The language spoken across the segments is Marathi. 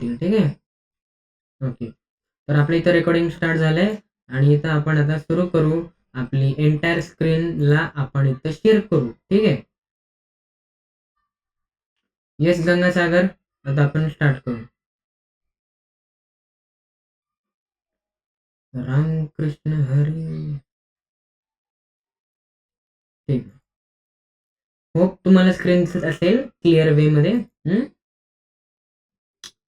होतील. ठीक आहे. ओके. तर आपलं इथं रेकॉर्डिंग स्टार्ट झालंय आणि इथं आपण आता सुरू करू. आपली एंटायर स्क्रीनला आपण इथं शेअर करू. ठीक आहे. येस गंगासागर, आता आपण स्टार्ट करू. रामकृष्ण हरी. ठीक. होप तुम्हाला स्क्रीन दिसत असेल क्लिअर वे मध्ये.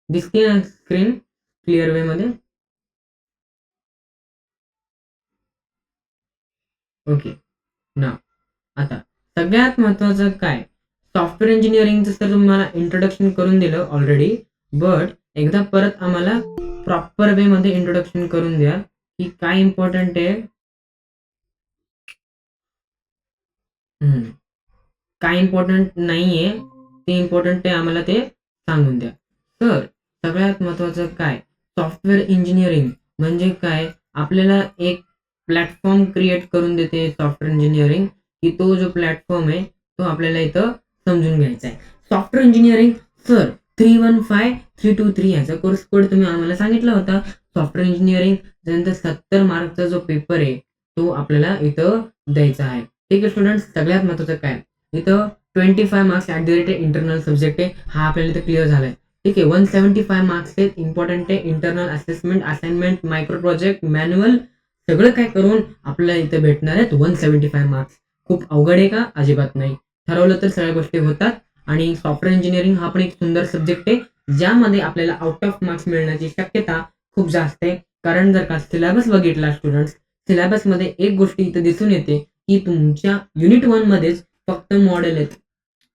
दिसते ना स्क्रीन क्लिअर वे मध्ये? ओके. ना आता सगळ्यात महत्वाचं काय, सॉफ्टवेअर इंजिनिअरिंगचं सर तुम्हाला इंट्रोडक्शन करून दिलं ऑलरेडी, बट एकदा परत आम्हाला प्रॉपर वे मध्ये इंट्रोडक्शन करून द्या की काय इम्पॉर्टंट आहे. काय इम्पॉर्टंट नाहीये ते इम्पॉर्टंट आहे, आम्हाला ते सांगून द्या. तर सगळ्यात महत्वाचं काय, सॉफ्टवेअर इंजिनिअरिंग म्हणजे काय, आपल्याला एक प्लॅटफॉर्म क्रिएट करून देते सॉफ्टवेअर इंजिनिअरिंग, की तो जो प्लॅटफॉर्म आहे तो आपल्याला इथं समजून घ्यायचा आहे. सॉफ्टवेअर इंजिनिअरिंग सर 315-323 याचा कोर्स कोड तुम्ही आम्हाला सांगितला होता. सॉफ्टवेअर इंजिनिअरिंग त्यानंतर 70 मार्कचा जो पेपर आहे तो आपल्याला इथं द्यायचा आहे. ठीक आहे स्टुडंट. सगळ्यात महत्वाचं काय, इथं 25 marks at the rate internal subject आहे, हा आपल्याला इथं क्लिअर झालाय. ठीक आहे. 175 मार्क्स आहेत, इम्पॉर्टंट आहे. Internal assessment, assignment, micro project, manual सगळं काय करून आपल्याला इथे भेटणार आहेत 175 मार्क्स. खूप अवघड आहे का? अजिबात नाही. ठरवलं तर सगळ्या गोष्टी होतात. आणि सॉफ्टवेअर इंजिनिअरिंग हा पण एक सुंदर सब्जेक्ट आहे ज्यामध्ये आपल्याला आउट ऑफ मार्क्स मिळण्याची शक्यता खूप जास्त आहे. कारण जर का सिलेबस बघितला स्टुडंट्स, सिलेबसमध्ये एक गोष्ट इथं दिसून येते की तुमच्या युनिट 1 मध्येच फक्त मॉडेल आहेत.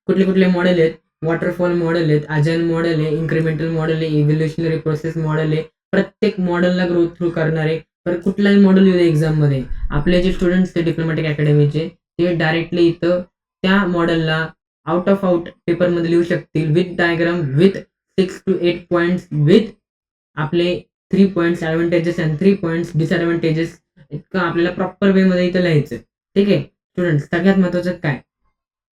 कुठले कुठले मॉडेल आहेत? वॉटरफॉल मॉडेल आहेत, अजाईल मॉडेल आहे, इन्क्रिमेंटल मॉडेल आहे, इव्होल्युशनरी प्रोसेस मॉडेल आहे. प्रत्येक मॉडेलला ग्रो थ्रू करणारे, तर कुठलाही मॉडेल येऊ दे एक्झाममध्ये, आपले जे स्टुडंट्स ते डिप्लोमॅटिक अकॅडमीचे ते डायरेक्टली इथं त्या मॉडेलला आउट ऑफ आउट पेपरमध्ये लिहू शकतील, with diagram, with 6 to 8 points, with आपले 3 पॉइंट्स ॲडव्हांटेजेस आणि 3 पॉइंट्स डिसॲडव्हांटेजेस, इतकं आपल्याला प्रॉपर वेमध्ये इथं लिहायचं. ठीक आहे स्टुडंट्स. सगळ्यात महत्वाचं काय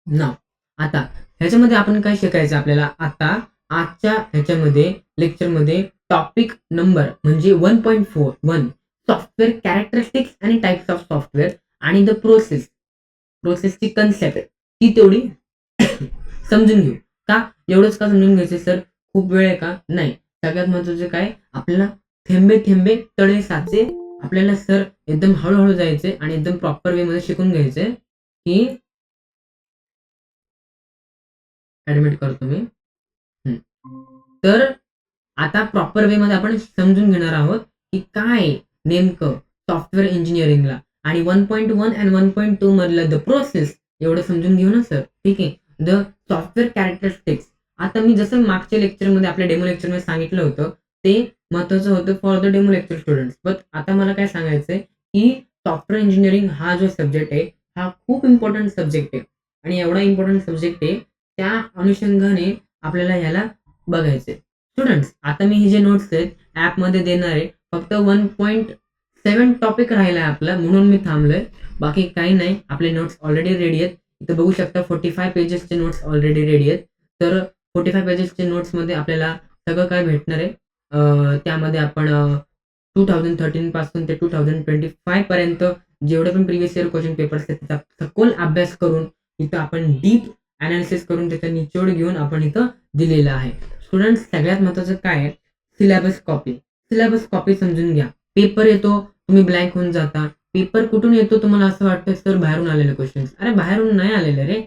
ना, आता ह्याच्यामध्ये आपण काय शिकायचं आपल्याला, आता आजच्या ह्याच्यामध्ये लेक्चरमध्ये टॉपिक नंबर म्हणजे 1.41 सॉफ्टवेअर कॅरेक्टरिस्टिक्स आणि टाइप्स ऑफ सॉफ्टवेअर आणि द प्रोसेसची कन्सेप्ट ती तेवढी समजून घेऊ. का एवढंच का समजून घ्यायचं सर? खूप वेळ आहे का? नाही. सगळ्यात महत्वाचं काय, आपल्याला थेंबे थेंबे तळे साचे, आपल्याला सर एकदम हळूहळू जायचे आणि एकदम प्रॉपर वे मध्ये शिकून घ्यायचे की ऍडमिट करतो मी. तर आता प्रॉपर वे मध्ये आपण समजून घेणार आहोत की काय नेमकं सॉफ्टवेअर इंजिनिअरिंगला आणि 1.1 आणि 1.2 मधलं द प्रोसेस एवढं समजून घेऊ ना सर. ठीक आहे. द सॉफ्टवेअर कॅरेक्टरिस्टिक्स, आता मी जसं मागच्या लेक्चरमध्ये आपल्या डेमो लेक्चरमध्ये सांगितलं होतं ते महत्वाचं होतं for the demo lecture students. But आता मला काय सांगायचंय की सॉफ्टवेअर इंजिनिअरिंग हा जो सब्जेक्ट आहे हा खूप इम्पॉर्टंट सब्जेक्ट आहे आणि एवढा इम्पॉर्टंट सब्जेक्ट आहे, त्या अनुषंगाने आपल्याला ह्याला बघायचंय. स्टुडंट्स आता मी हे जे नोट्स आहेत ॲपमध्ये देणार आहे. फक्त 1.7 टॉपिक राहिला आहे आपला, म्हणून मी थांबलोय. बाकी काही नाही, आपले नोट्स ऑलरेडी रेडी आहेत. इथं बघू शकता 45 पेजेसचे नोट्स ऑलरेडी रेडी आहेत. तर 45 पेजेसचे नोट्समध्ये आपल्याला सगळं काय भेटणार आहे. त्यामध्ये आपण 2013 पासून ते 2025 पर्यंत जेवढे पण प्रिव्हियस इयर क्वेश्चन पेपर्स आहेत त्याचा सखोल अभ्यास करून इथं आपण डीप अनालिसिस करून त्याचा निचोड घेऊन आपण इथं दिलेलं आहे. स्टुडंट्स सगळ्यात महत्वाचं काय आहे, सिलेबस कॉपी. सिलेबस कॉपी समजून घ्या. पेपर येतो, तुम्ही ब्लँक होऊन जाता. पेपर कुठून येतो तुम्हाला असं वाटतं सर बाहेरून आलेले क्वेश्चन. अरे बाहेरून नाही आलेले रे,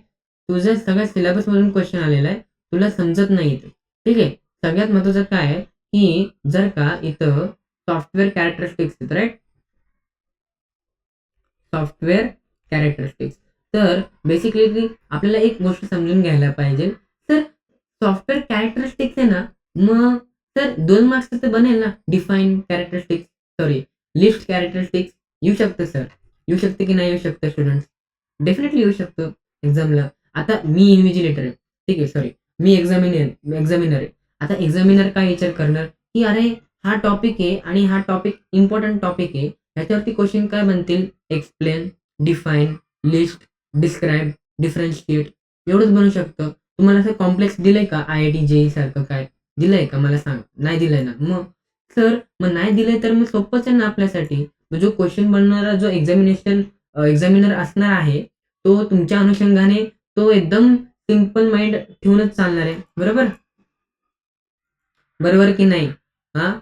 तुझ्या सगळ्या सिलेबस मधून क्वेश्चन आलेला आहे, तुला समजत नाही इथे. ठीक आहे. सगळ्यात महत्वाचं काय आहे की जर का इथं software characteristics, right, software characteristics, तर बेसिकली आपल्याला एक गोष्ट समजून घ्यायला पाहिजे सर. सॉफ्टवेअर कॅरेक्टरिस्टिक्स आहे ना, मग सर 2 मार्क्स तर बनेल ना. Define characteristics, sorry list characteristics येऊ शकतं सर. येऊ शकते की नाही येऊ शकतं स्टुडंट्स? डेफिनेटली येऊ शकतं एक्झामला. आता मी इन्व्हिजिलेटर आहे, ठीक आहे, सॉरी मी एक्झामिनर आहे. आता एक्झामिनर काय विचार करणार की अरे हा टॉपिक आहे आणि हा टॉपिक इम्पॉर्टंट टॉपिक आहे, ह्याच्यावरती क्वेश्चन काय बनतील, explain, define, list, describe, differentiate, एवढंच बनू शकतं. तुम्हाला असं कॉम्प्लेक्स दिलंय का IIT JEE सारखं काय? दिलंय का मला सांगा? नाही दिलंय ना. मग नाही दिलंय तर मग सोपंच आहे ना आपल्यासाठी. तो जो क्वेशन बनवणारा जो एक्झामिनर असणार आहे, तो तुमच्या अनुषंगाने तो एकदम सिंपल माइंड ठेवूनच चालणार आहे. बरोबर? बरोबर की नाही? हां,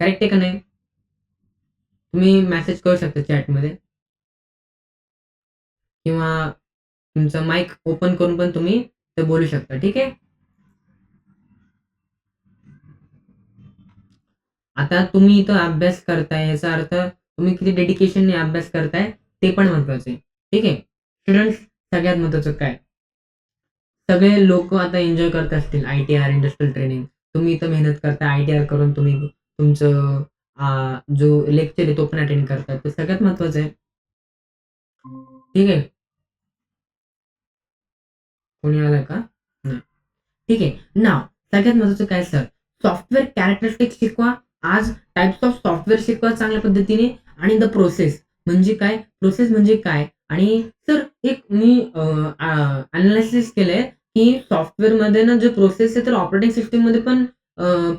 करेक्ट आहे का नाही? तुम्ही मेसेज करू शकता चॅटमध्ये किंवा तुमचा माईक ओपन करून पण तुम्ही ते बोलू शकता. ठीक आहे? आता तुम्ही इथं अभ्यास करताय याचा अर्थ तुम्ही किती डेडिकेशनने अभ्यास करताय ते पण महत्वाचं आहे. ठीक आहे. स्टुडंट्स सगळ्यात महत्वाचं काय? सगळे लोक आता एन्जॉय करत असतील आय-टी-आर इंडस्ट्रियल ट्रेनिंग. तुम्ही इथं मेहनत करताय आय-टी-आर करून तुम्ही तुमचं जो लेक्चर आहे तो पण अटेंड करताय. तर सगळ्यात महत्वाचं आहे. ठीक आहे. कोणी आलं का? नाही. ठीक आहे. नाव सगळ्यात महत्वाचं काय सर? सॉफ्टवेअर कॅरेक्टरिस्टिक्स शिकवा. आज टाइप्स ऑफ सॉफ्टवेअर शिकवा चांगल्या पद्धतीने आणि द प्रोसेस म्हणजे काय? प्रोसेस म्हणजे काय? आणि सर एक मी एनालिसिस केलंय, की सॉफ्टवेअरमध्ये ना जे प्रोसेस आहे तर ऑपरेटिंग सिस्टममध्ये पण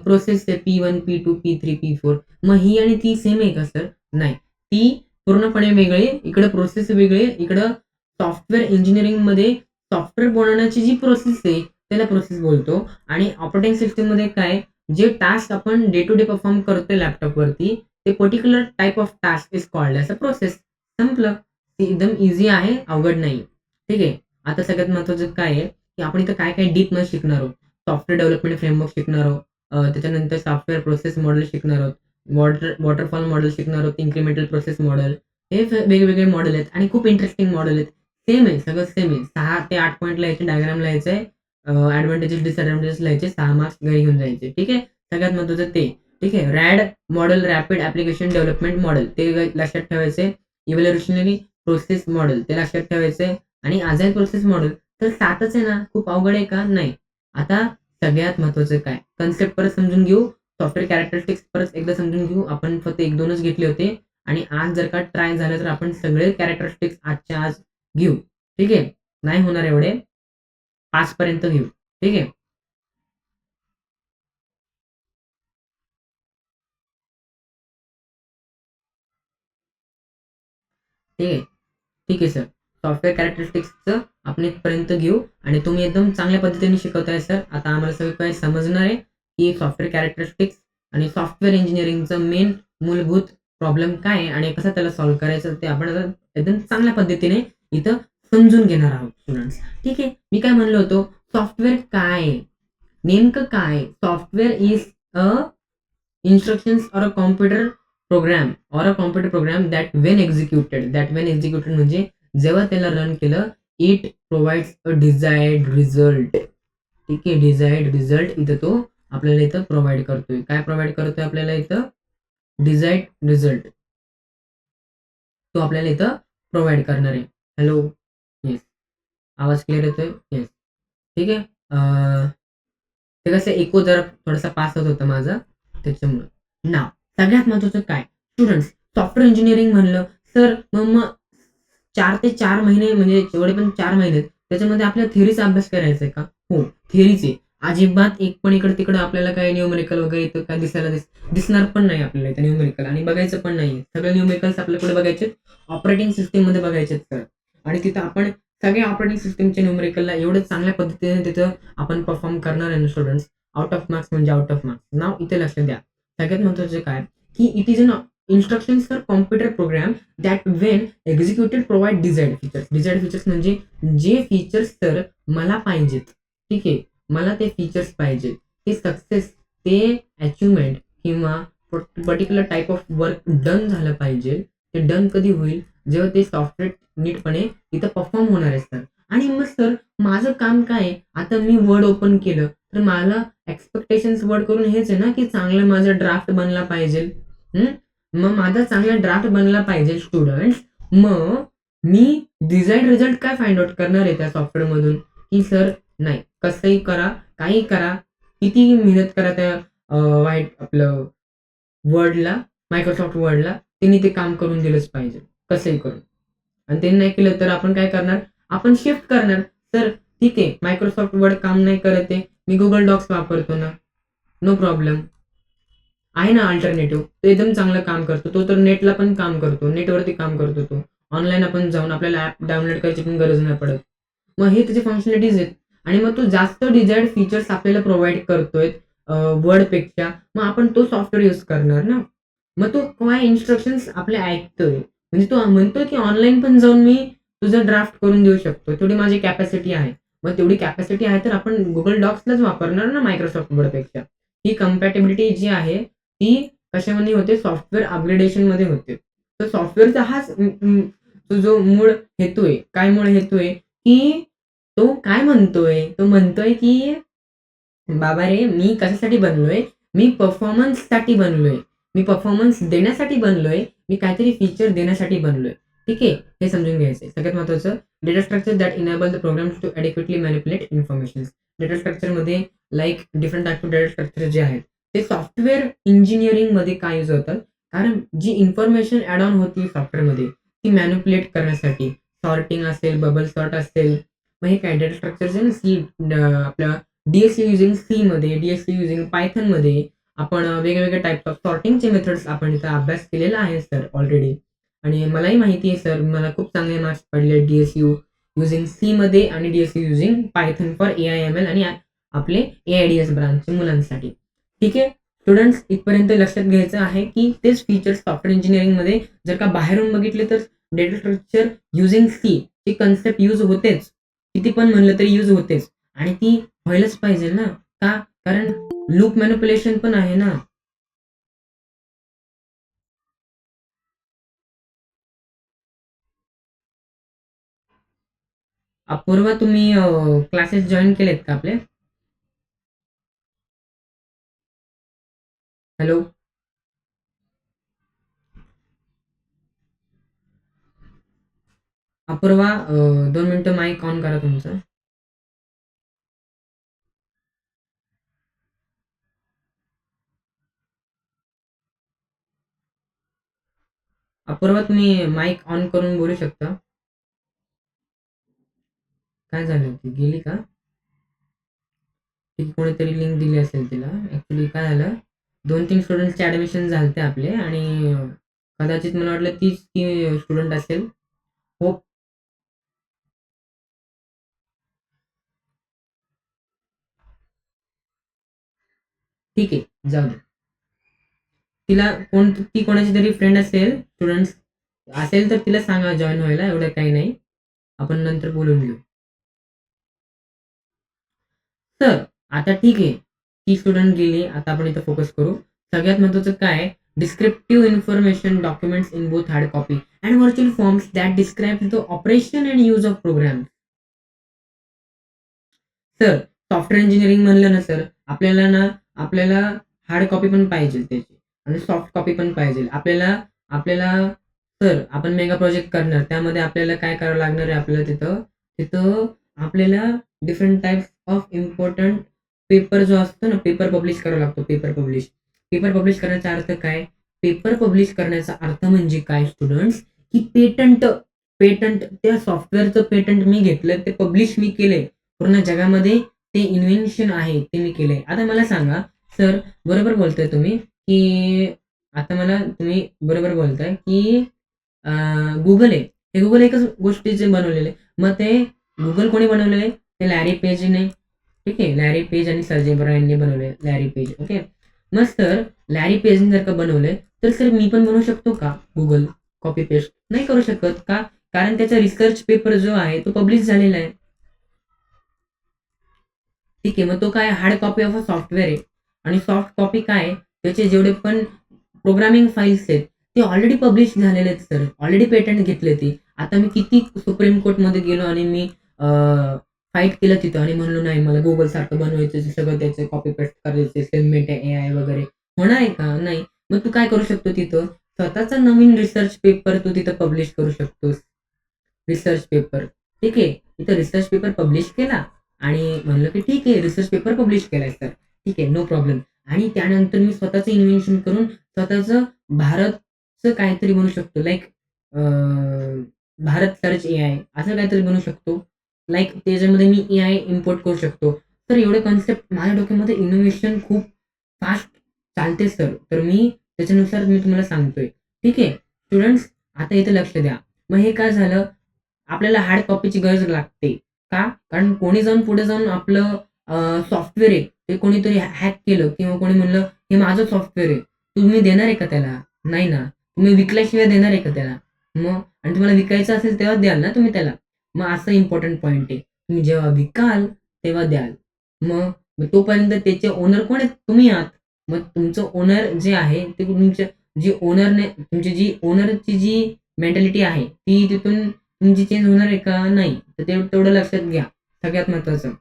प्रोसेस आहे P1, P2, P3, P4 मग ही आणि ती सेम आहे का सर? नाही. ती पूर्णपणे वेगळी आहे. इकडं प्रोसेस वेगळी आहे. इकडं सॉफ्टवेअर इंजिनिअरिंगमध्ये सॉफ्टवेअर बनवण्याची जी प्रोसेस आहे त्याला प्रोसेस बोलतो आणि ऑपरेटिंग सिस्टममध्ये काय जे टास्क आपण डे टू डे परफॉर्म करतोय लॅपटॉपवरती ते particular type of task is called as a process. संपलं. ते एकदम ईझी आहे, अवघड नाही. ठीक आहे. आता सगळ्यात महत्त्वाचं काय आहे, की आपण इथं काय-काय डीपमध्ये शिकणार आहोत. सॉफ्टवेअर डेव्हलपमेंट फ्रेमवर्क शिकणार आहोत. त्याच्यानंतर सॉफ्टवेअर प्रोसेस मॉडेल शिकणार आहोत. वॉटरफॉल मॉडेल शिकणार आहोत. Incremental process model. हे वेगवेगळे मॉडेल आहेत आणि खूप इंटरेस्टिंग मॉडेल आहेत. सेम आहे, सगळं सेम आहे. 6 ते 8 पॉइंट लिहायचे, डायग्राम लिहायचंय, डिसएडव्हांटेजेस लिहायचे, 6 मार्क्स घरी घेऊन जायचे. ठीक आहे. सगळ्यात महत्त्वाचं ते. ठीक आहे. Model rapid application development model ते लक्षात ठेवायचे. इव्हॉल्युशनरी प्रोसेस मॉडेल ते लक्षात ठेवायचंय आणि अजाईल प्रोसेस मॉडेल तर 7च आहे ना. खूप अवघड आहे का? नाही. आता सगळ्यात महत्त्वाचं काय? कन्सेप्ट परत समजून घेऊ. सॉफ्टवेअर कॅरेक्टरिस्टिक्स परत एकदा समजून घेऊ. आपण फक्त 1-2च घेतले होते आणि आज जर का ट्राय झालं तर आपण सगळे कॅरेक्टरिस्टिक्स आजच्या आज घेऊ. ठीक आहे. नाही होणार एवढे. 5 पर्यंत घेऊ. ठीक आहे. ठीक आहे. ठीक आहे सर. सॉफ्टवेअर कॅरेक्टरिस्टिक्सचं आपण इथपर्यंत घेऊ आणि तुम्ही एकदम चांगल्या पद्धतीने शिकवताय सर. आता आम्हाला सगळं काही समजणार आहे, की सॉफ्टवेअर कॅरेक्टरिस्टिक्स आणि सॉफ्टवेअर इंजिनिअरिंगचं मेन मूलभूत प्रॉब्लेम काय आहे आणि कसं त्याला सॉल्व्ह करायचं ते आपण आता एकदम चांगल्या पद्धतीने इथं समजून घेणार आहोत स्टुडंट्स. ठीक आहे. मी काय म्हणलो होतो, सॉफ्टवेअर काय आहे? नेमकं काय? Software is a instructions or a computer program that when executed म्हणजे जेव्हा त्याला रन केलं it provides a desired result. ठीक आहे. डिझायर्ड रिझल्ट इथं तो आपल्याला इथं प्रोव्हाईड करतोय. काय प्रोव्हाईड करतोय आपल्याला इथं? Desired result. तो आपल्याला इथं प्रोव्हाईड करणार आहे. हॅलो. येस. आवाज क्लिअर येतोय? येस. ठीक आहे. ते कसं इको जरा थोडासा पास होत होता माझा त्याच्यामुळे. नाव सगळ्यात महत्वाचं काय? स्टुडंट्स सॉफ्टवेअर इंजिनिअरिंग म्हणलं सर मग 4 ते 4 महिने म्हणजे जेवढे पण 4 महिने आहेत, त्याच्यामध्ये आपल्याला थिअरीचा अभ्यास करायचा आहे का? हो, थिअरीच आहे. अजिबात एक पण इकडं-तिकडं आपल्याला काही न्यूमेरिकल वगैरे इथं काय दिसणार पण नाही आपल्याला इथं न्यूमेरिकल आणि बघायचं पण नाहीये. सगळे न्यूमेरिकल्स आपल्याला कुठे बघायचे? ऑपरेटिंग सिस्टममध्ये बघायचे आहेत सर. आणि तिथं आपण सगळ्या ऑपरेटिंग सिस्टमच्या न्यूमेरिकलला एवढं चांगल्या पद्धतीने तिथं आपण परफॉर्म करणार आहे ना स्टुडंट्स, आउट ऑफ मार्क्स म्हणजे आउट ऑफ मार्क्स. नाव इथे लक्ष द्या. सगळ्यात महत्त्वाचं काय, की it is an instructions for computer program that when executed provide desired features. Desired features म्हणजे जे फीचर्स तर मला पाहिजेत. ठीक आहे. मला ते फीचर्स पाहिजेत. ते सक्सेस, ते अचिव्हमेंट किंवा particular type of work done झालं पाहिजे. ते डन कधी होईल? जेव्हा ते सॉफ्टवेअर नीटपणे इथं परफॉर्म होणार आहे सर. आणि मग सर माझं काम काय आहे? आता मी वर्ड ओपन केलं तर मला एक्स्पेक्टेशन्स वर्ड करून हेच आहे ना, की चांगलं माझं ड्राफ्ट बनला पाहिजे. हं. मग माझा चांगला ड्राफ्ट बनला पाहिजे स्टुडंट्स. मग मी डिझायर्ड रिझल्ट काय फाइंड आउट करणार आहे त्या सॉफ्टवेअरमधून, की सर नाही कसंही करा, काहीही करा, कितीही मेहनत करा त्या वाईट आपलं वर्डला, Microsoft वर्डला त्यांनी ते काम करून दिलंच पाहिजे. कसंही करून. आणि त्यांनी नाही केलं तर आपण काय करणार? आपण शिफ्ट करणार. सर ठीक आहे Microsoft वर्ड काम नाही करत आहे. मी Google डॉक्स वापरतो ना. No problem. आहे ना अल्टरनेटिव्ह. तो एकदम चांगलं काम करतो. तो तर नेटला पण काम करतो. नेटवरती काम करतो तो. ऑनलाईन आपण जाऊन आपल्याला ॲप डाउनलोड करायची पण गरज नाही पडत. मग हे त्याचे फंक्शनॅलिटीज आहेत आणि मग तो जास्त डिझायर्ड फीचर्स आपल्याला प्रोव्हाईड करतोय Wordपेक्षा. मग आपण तो सॉफ्टवेअर यूज करणार ना. मग तो काय इन्स्ट्रक्शन्स आपले ऐकतोय. म्हणजे तो म्हणतोय की ऑनलाईन पण जाऊन मी तुझं ड्राफ्ट करून देऊ शकतो. तेवढी माझी कॅपॅसिटी आहे. मग तेवढी कॅपॅसिटी आहे तर आपण Google डॉक्सलाच वापरणार ना Microsoft Wordपेक्षा. ही कंपॅटिबिलिटी जी आहे ती कशामध्ये होते? सॉफ्टवेअर अपग्रेडेशनमध्ये होते. तर सॉफ्टवेअरचा हाच तो जो मूळ हेतू आहे. काय मूळ हेतू आहे? की तो काय म्हणतोय? तो म्हणतोय की बाबा रे, मी कशासाठी बनलोय? मी परफॉर्मन्ससाठी बनलोय. मी परफॉर्मन्स देण्यासाठी बनलोय. मी काहीतरी फीचर देण्यासाठी बनलोय. ठीक आहे? हे समजून घ्यायचंय. सगळ्यात महत्त्वाचं data structure that enable the programs to adequately manipulate information. Data स्ट्रक्चरमध्ये like different types of data structure जे आहेत, ते सॉफ्टवेअर इंजिनिअरिंगमध्ये काय यूज होतात? कारण जी इन्फॉर्मेशन ॲड ऑन होती सॉफ्टवेअरमध्ये, ती मॅनिप्युलेट करण्यासाठी सॉर्टिंग असेल, बबल सॉर्ट असेल. मग हे काय डेटा स्ट्रक्चर जे ना आपल्या डी-एस-सी युजिंग सीमध्ये, डी-एस-सी युजिंग पायथनमध्ये आपण वेगवेगळ्या टाइप्स ऑफ सॉर्टिंगचे मेथड्स आपण इथं अभ्यास केलेला आहे सर ऑलरेडी. आणि मलाही माहिती आहे सर, मला खूप चांगले मार्क्स पडले डी-एस-सी युजिंग सीमध्ये आणि डी-एस-सी युजिंग पायथन फॉर ए-आय-एम-एल आणि आपले ए-आय-डी-एस ब्रांचच्या मुलांसाठी. ठीक आहे? स्टुडंट्स इथपर्यंत लक्षात घ्यायचं आहे, की तेच फीचर्स सॉफ्टवेअर इंजिनिअरिंगमध्ये जर का बाहेरून बघितले तर डेटा स्ट्रक्चर युजिंग सी ची कन्सेप्ट यूज होतेच. किती पण म्हणलं तरी यूज होतेच आणि ती व्हायलाच पाहिजे ना. का? कारण लूप मॅनिप्युलेशन पण आहे ना. अपूर्वा, तुम्ही क्लासेस जॉइन केलेत का आपले? हॅलो? अपूर्वा, 2 मिनिटं माईक ऑन करा तुमचं. अपूर्वा, तुम्ही माईक ऑन करून बोलू शकता? काय झालं होती? गेली का? ती कोणीतरी लिंक दिली असेल तिला. ॲक्चुअली काय झालं, 2-3 स्टुडंट्सचे ॲडमिशन झालते आपले आणि कदाचित मला वाटलं तीच ती स्टुडंट असेल. होप. ठीक आहे, जाऊ दे. तिला ती कोणाची तरी फ्रेंड असेल, स्टुडंट्स असेल तर तिला सांगा जॉइन व्हायला, एवढं काही नाही. आपण नंतर बोलून घेऊ. तर आता ठीक आहे. ती स्टुडंट गेली. आता आपण इथं फोकस करू. सगळ्यात महत्त्वाचं काय? Descriptive information documents in both hard copy and virtual forms that describe the operation and use of program. Sir, software engineering म्हणलं ना सर, आपल्याला हार्ड कॉपी पण पाहिजे त्याची आणि सॉफ्ट कॉपी पण पाहिजे. आपल्याला आपल्याला सर, आपण मेगा प्रोजेक्ट करणार. त्यामध्ये आपल्याला काय करावं लागणार आहे आपल्याला तिथं, तिथं आपल्याला different types of important paper जो असतो ना, पेपर पब्लिश करावा लागतो. Paper publish. पेपर पब्लिश करण्याचा अर्थ काय? पेपर पब्लिश करण्याचा अर्थ म्हणजे काय स्टुडंट्स, की पेटंट पेटंट त्या सॉफ्टवेअरचं पेटंट मी घेतलं, ते पब्लिश मी केलंय. पूर्ण जगामध्ये ते इन्व्हेन्शन आहे ते मी केलंय. आता मला सांगा सर, बरोबर बोलताय तुम्ही, की आता मला तुम्ही बरोबर बोलताय, की Google आहे. हे Google एकच गोष्टीचे बनवलेलं आहे. मग ते Google कोणी बनवलेलं आहे? ते लॅरी पेजने. ठीक आहे. लॅरी पेज आणि सर्जे ब्रायन यांनी बनवलंय. Larry page. ओके. मग सर, लॅरी पेजने जर का बनवलंय, तर सर मी पण बनवू शकतो का Google कॉपी पेस्ट? नाही करू शकत. का? कारण त्याचा रिसर्च पेपर जो आहे तो पब्लिश झालेला आहे. ठीक आहे. मग तो काय hard copy of a software आहे आणि सॉफ्ट कॉपी काय आहे, त्याचे जेवढे पण प्रोग्रामिंग फाइल्स आहेत, ते ऑलरेडी पब्लिश झालेले आहेत सर. ऑलरेडी पेटंट घेतले ते. आता मी किती सुप्रीम कोर्टमध्ये गेलो आणि मी फाईट केलं तिथं आणि म्हणलो नाही मला Google सारखं बनवायचं, सगळं त्याचं कॉपी पेस्ट करायचं, सेगमेंट एआय वगैरे. होणार आहे का? नाही. मग तू काय करू शकतो तिथं? स्वतःचा नवीन रिसर्च पेपर तू तिथं पब्लिश करू शकतोस. Research paper. ठीक आहे. तिथं रिसर्च पेपर पब्लिश केला आणि म्हणलं की ठीक आहे, रिसर्च पेपर पब्लिश केलाय सर. ठीक आहे, नो प्रॉब्लेम. आणि त्यानंतर मी स्वतःचं इन्व्हेन्शन करून स्वतःचं भारतचं काहीतरी बनवू शकतो. लाइक भारत सर्च एआय असं काहीतरी बनवू शकतो. लाइक त्याच्यामध्ये मी एआय इम्पोर्ट करू शकतो. तर एवढे कन्सेप्ट माझ्या डोक्यामध्ये इनोव्हेशन खूप फास्ट चालते सर, तर मी त्याच्यानुसार मी तुम्हाला सांगतोय. ठीक आहे स्टुडंट्स, आता इथे लक्ष द्या. मग हे काय झालं, आपल्याला हार्ड कॉपीची गरज लागते. का? कारण कोणी जाऊन पुढे जाऊन आपलं सॉफ्टवेअर आहे ते कोणीतरी हॅक केलं किंवा कोणी म्हणलं हे माझं सॉफ्टवेअर आहे, तुम्ही देणार आहे का त्याला? नाही ना. तुम्ही विकल्याशिवाय देणार आहे का त्याला? मग आणि तुम्हाला विकायचं असेल तेव्हा द्याल ना तुम्ही त्याला. मग असं इम्पॉर्टंट पॉइंट आहे. तुम्ही जेव्हा विकाल तेव्हा द्याल. मग मग तोपर्यंत त्याचे ओनर कोण आहेत? तुम्ही आहात. मग तुमचं ओनर जे आहे ते तुमच्या जी ओनरने तुमची जी ओनरची जी मेंटॅलिटी आहे ती तिथून तुमची चेंज होणार आहे का? नाही. तर ते तेवढं लक्षात घ्या. सगळ्यात महत्त्वाचं.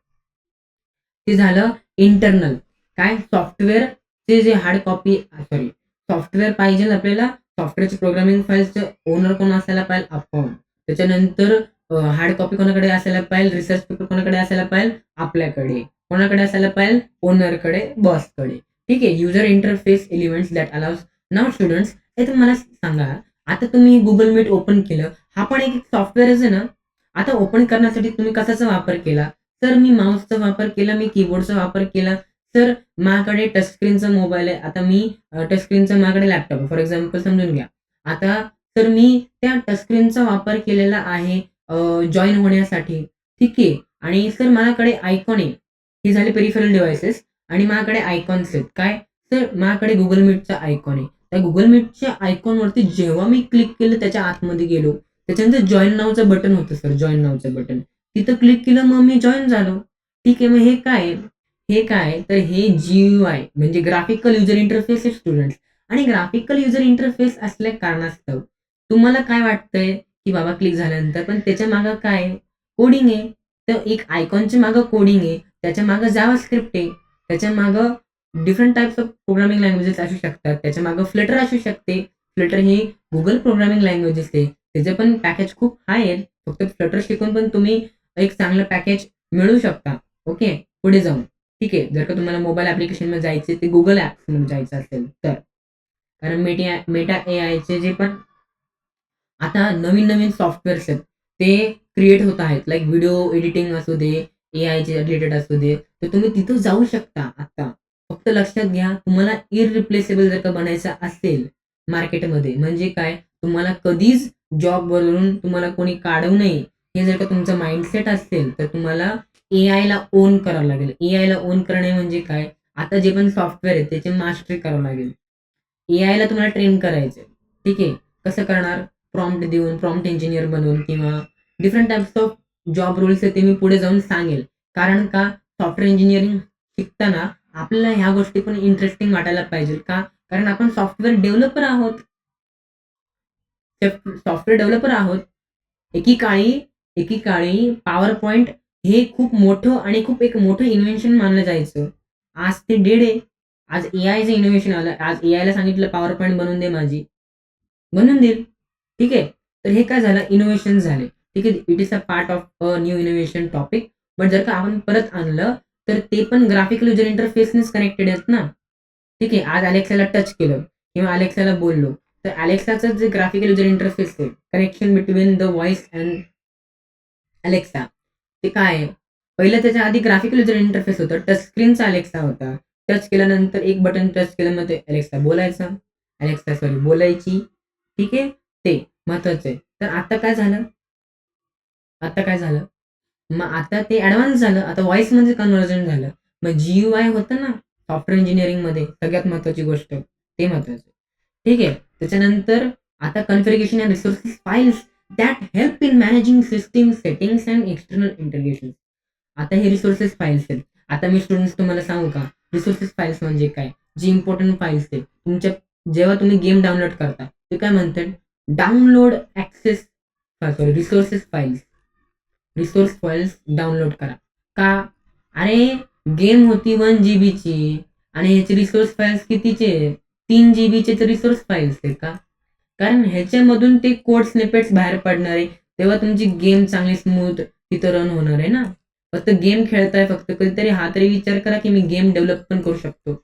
ते झालं इंटरनल. काय सॉफ्टवेअरचे जे हार्ड कॉपी सॉरी सॉफ्टवेअर पाहिजे आपल्याला, सॉफ्टवेअरचे प्रोग्रामिंग फाईल्सचे ओनर कोण असायला पाहिजे? आपण. त्याच्यानंतर हार्ड कॉपी कोणाकडे असायला पाहिजे? रिसर्च पेपर कोणाकडे असायला पाहिजे? आपल्याकडे. कोणाकडे असायला पाहिजे? ओनरकडे, बॉसकडे. ठीक आहे. User interface elements that allows. Now students, हे तुम्ही मला सांगा, आता तुम्ही Google Meet ओपन केलं, हा पण एक सॉफ्टवेअरच आहे ना? आता ओपन करण्यासाठी तुम्ही कशाचा वापर केला? सर मी माऊसचा वापर केला, मी कीबोर्डचा वापर केला. सर माझ्याकडे टच स्क्रीनचा मोबाईल आहे. आता मी टच स्क्रीनचा माझ्याकडे लॅपटॉप आहे. फॉर एक्झाम्पल समजून घ्या. आता तर मी त्या टच स्क्रीनचा वापर केलेला आहे जॉइन होण्यासाठी. ठीक आहे. आणि सर माझ्याकडे आयकॉन आहे. हे झाले पेरिफेरल डिव्हाइसेस आणि माझ्याकडे आयकॉन्स आहेत. काय? सर माझ्याकडे Google Meetचा आयकॉन आहे. त्या Google Meetच्या आयकॉनवरती जेव्हा मी क्लिक केलं त्याच्या आतमध्ये गेलो. त्याच्यानंतर जॉइन नावचं बटन होतं सर, जॉइन नावचं बटन. तिथं क्लिक केलं मग मी जॉइन झालो. ठीक आहे. मग हे काय आहे? हे काय आहे? तर हे GUI म्हणजे ग्राफिकल युजर इंटरफेस आहे स्टुडंट्स. आणि ग्राफिकल युजर इंटरफेस असल्या कारणास्तव तुम्हाला काय वाटतंय, की बाबा क्लिक झाल्यानंतर पण त्याच्या मागे काय आहे? कोडिंग आहे. तर एक आयकॉनच्या मागे कोडिंग आहे. त्याच्या मागे जावास्क्रिप्ट आहे. त्याच्या मागे different types of programming languages असू शकतात. त्याच्या मागे फ्लटर असू शकते. फ्लटर ही Google प्रोग्रामिंग लँग्वेजेस आहे. त्याचे पण पॅकेज खूप हाय आहे. फक्त फ्लटर शिकून पण तुम्ही एक चांगलं पॅकेज मिळवू शकता. ओके. पुढे जाऊन. ठीक आहे. जर का तुम्हाला मोबाईल ॲप्लिकेशनमध्ये जायचे ते Google ॲप्समध्ये जायचं असेल तर. कारण मेटा एआयचे जे पण आता नवीन-नवीन सॉफ्टवेअर्स आहेत, ते क्रिएट होत आहेत. लाइक व्हिडिओ एडिटिंग असू दे, एआयचे रिलेटेड असू दे, तर तुम्ही तिथं जाऊ शकता आता. फक्त लक्षात घ्या, तुम्हाला इररिप्लेसेबल जर का बनायचं असेल मार्केटमध्ये, म्हणजे काय, तुम्हाला कधीच जॉबवरून तुम्हाला कोणी काढू नये, हे जर का तुमचं माइंडसेट असेल, तर तुम्हाला एआयला ओन करावं लागेल. एआयला ओन करणे म्हणजे काय, आता जे पण सॉफ्टवेअर आहे, त्याची मास्टरी करावं लागेल. एआयला तुम्हाला ट्रेन करायचंय. ठीक आहे. कसं करणार? प्रॉम्प्ट देऊन, प्रॉम्प्ट इंजिनिअर बनवून किंवा different types of job roles आहेत ते मी पुढे जाऊन सांगेल. कारण का सॉफ्टवेअर इंजिनिअरिंग शिकताना आपल्याला ह्या गोष्टी पण इंटरेस्टिंग वाटायला पाहिजे. का? कारण आपण सॉफ्टवेअर डेव्हलपर आहोत. सॉफ्टवेअर डेव्हलपर आहोत. एकीकाळी एकीकाळी पॉवर पॉइंट हे खूप मोठं आणि खूप एक मोठं इन्व्हेन्शन मानलं जायचं. आज ते डेड आहे. आज एआयचं इनोव्हेशन आलं. आज एआयला सांगितलं पॉवर पॉइंट बनवून दे माझी. बनवून देईल. ठीक आहे. तर हे काय झालं, इनोव्हेशन झाले. ठीक आहे. It is a part of a new innovation topic. But जर का आपण परत आणलं तर ते पण ग्राफिकल युजर इंटरफेसनेच कनेक्टेड आहेत ना. ठीक आहे. आज Alexaला टच केलं किंवा Alexaला बोललो, तर Alexaचं जे ग्राफिकल युजर इंटरफेस आहे, connection between the voice and Alexa ते काय आहे? पहिलं त्याच्या आधी ग्राफिकल युजर इंटरफेस होतं. टच स्क्रीनचा Alexa होता. टच केल्यानंतर एक बटन टच केलं मग ते Alexa बोलायचा. Alexa सॉरी बोलायची. ठीक आहे. ते महत्वाचं आहे. तर आता काय झालं? मग आता ते ॲडव्हान्स झालं. आता व्हॉईसमध्ये कन्व्हर्जन झालं. मग GUI होतं ना सॉफ्टवेअर इंजिनिअरिंगमध्ये सगळ्यात महत्त्वाची गोष्ट, ते महत्त्वाचं. ठीक आहे. त्याच्यानंतर आता configuration and resources files that help in managing system settings and external integration. आता हे रिसोर्सेस फाइल्स आहेत. आता मी स्टुडंट्स तुम्हाला सांगू का? रिसोर्सेस फाइल्स म्हणजे काय? जी इम्पोर्टंट फाइल्स आहेत. तुमच्या जेव्हा तुम्ही गेम डाउनलोड करता, ते काय म्हणतात? Download access sorry resources files. Resource files download करा. का? अरे गेम होती 1 जीबीची आणि ह्याचे रिसोर्स फाइल्स कितीचे आहेत? 3 जीबीचे तर रिसोर्स फाइल्स आहेत का? कारण ह्याच्यामधून ते कोड स्निपेट्स बाहेर पडणार आहे. तेव्हा तुमची गेम चांगली स्मूथ तिथं रन होणार आहे ना. फक्त गेम खेळताय फक्त कधीतरी हा तरी विचार करा, की मी गेम डेव्हलप पण करू शकतो.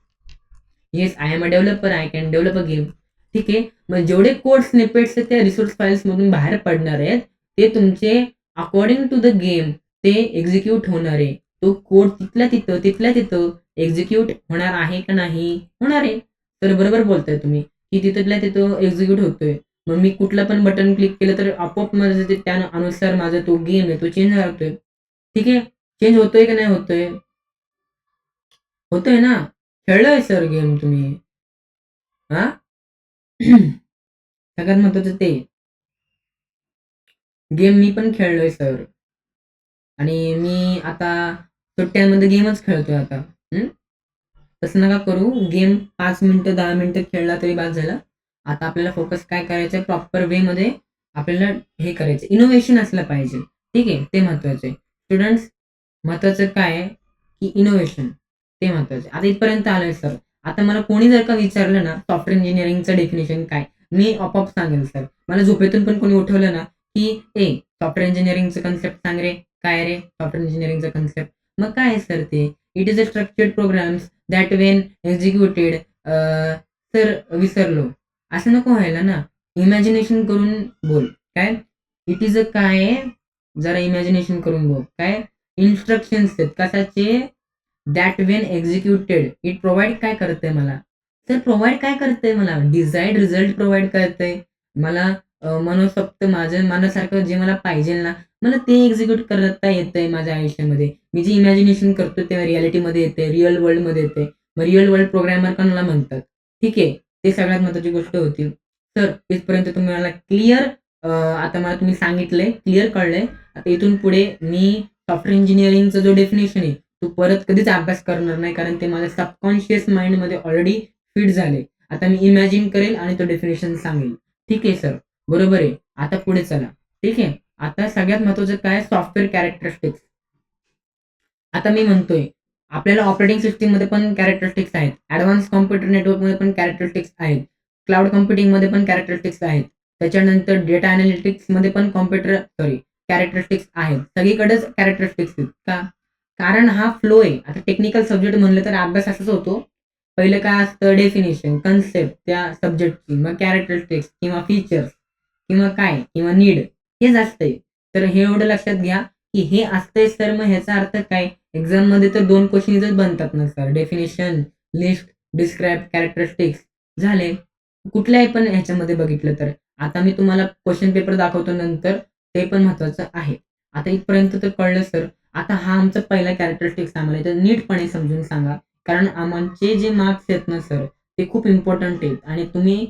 Yes, I am a developer. I can develop a game. ठीक आहे. मग जेवढे कोड स्निपेट्स आहेत त्या रिसोर्स फाइल्समधून बाहेर पडणार आहेत, ते तुमचे अकॉर्डिंग टू द गेम ते एक्झिक्यूट होणार आहे. तो कोड तिथल्या तिथं एक्झिक्यूट होणार आहे का नाही? होणार आहे. तर बरोबर बोलताय तुम्ही, की तिथल्या तिथं एक्झिक्यूट होतोय. मग मी कुठलं पण बटन क्लिक केलं तर आपोआप माझं ते त्यानुसार माझा तो गेम आहे तो चेंज होतोय. ठीक आहे. चेंज होतोय की नाही होतोय? होतोय ना. खेळलोय सर गेम तुम्ही. हां? सगळ्यात महत्वाचं ते गेम मी पण खेळलोय सर. आणि मी आता सुट्ट्यांमध्ये गेमच खेळतोय आता. तसं नका करू. गेम 5 मिनिटं 10 मिनिटं खेळला तरी बास झालं. आता आपल्याला फोकस काय करायचं प्रॉपर वेमध्ये आपल्याला हे करायचं. इनोव्हेशन असलं पाहिजे. ठीक आहे. ते महत्वाचं आहे. स्टुडंट्स महत्वाचं काय आहे, की इनोव्हेशन ते महत्वाचं आहे. आता इथपर्यंत आलोय सर. आता मला कोणी जर का विचारलं ना सॉफ्टवेअर इंजिनिअरिंगचं डेफिनिशन काय? मी आपोआप सांगेल सर. मला झोपेतून पण कोणी उठवलं ना, की "ए सॉफ्टवेअर इंजिनिअरिंगचं कन्सेप्ट सांग रे." "काय रे सॉफ्टवेअर इंजिनिअरिंगचं कन्सेप्ट?" मग काय आहे सर ते? "It is a structured programs that when executed" sir विसरलो. असं नको व्हायला ना. इमॅजिनेशन करून बोल. काय? इट इज अ काय आहे? जरा इमॅजिनेशन करून बोल. काय? इन्स्ट्रक्शन्स आहेत. कशाचे? That when executed it provide काय करतंय मला? तर प्रोव्हाईड काय करतंय मला? डिझायर्ड रिझल्ट प्रोव्हाईड करतंय. मला मनसोक्त माझ्या मनासारखं जे मला पाहिजेल ना, मला ते एक्झिक्यूट करता येतंय माझ्या आयुष्यामध्ये. मी जे इमॅजिनेशन करतो ते रिअॅलिटीमध्ये येतंय, रिअल वर्ल्डमध्ये येतंय. मग रिअल वर्ल्ड प्रोग्रामर कोणाला म्हणतात? ठीक आहे. ते सगळ्यात महत्त्वाची गोष्ट होती. तर इथपर्यंत तुम्ही मला क्लिअर आता मला तुम्ही सांगितलंय, क्लिअर कळलंय. आता इथून पुढे मी सॉफ्टवेअर इंजिनिअरिंगचा जो डेफिनिशन आहे, तो परत कधीच अभ्यास करणार नाही. कारण ते माझ्या सबकॉन्शियस माइंडमध्ये ऑलरेडी फिट झाले. आता मी इमॅजिन करेल आणि तो डेफिनिशन सांगेल. ठीक आहे सर. बरोबर आहे. आता पुढे चला. ठीक आहे. आता सगळ्यात महत्त्वाचं काय सॉफ्टवेअर कॅरेक्टरिस्टिक्स. आता मी म्हणतोय, आपल्याला ऑपरेटिंग सिस्टममध्ये पण कॅरेक्टरिस्टिक्स आहेत. ॲडव्हान्स कॉम्प्युटर नेटवर्कमध्ये पण कॅरेक्टरिस्टिक्स आहेत. क्लाउड कॉम्प्युटिंगमध्ये पण कॅरेक्टरिस्टिक्स आहेत. त्याच्यानंतर डेटा एनालिटिक्समध्ये पण कॅरेक्टरिस्टिक्स आहेत. सगळीकडेच कॅरेक्टरिस्टिक्स आहेत. का? कारण हा फ्लो आहे. आता टेक्निकल सब्जेक्ट म्हणलं तर अभ्यास असाच होतो. पहिलं काय असतं डेफिनिशन, कन्सेप्ट त्या सब्जेक्टची, मग कॅरेक्टरिस्टिक्स किंवा फीचर्स किंवा काय किंवा नीड हेच असतंय. तर हे एवढं लक्षात घ्या, की हे असतंय तर मग ह्याचा अर्थ काय? एक्झाममध्ये तर 2 क्वेशन्सच बनतात ना sir. Definition, list, describe, characteristics झाले. कुठल्याही पण ह्याच्यामध्ये बघितलं तर. आता मी तुम्हाला क्वेशन पेपर दाखवतो नंतर, ते पण महत्त्वाचं आहे. आता इथपर्यंत तर कळलं सर. आता हा आमचा पहिला कॅरेक्टरिस्टिक्स आम्हाला इथं नीटपणे समजून सांगा. कारण आमचे जे मार्क्स आहेत ना सर, ते खूप इम्पोर्टंट आहेत आणि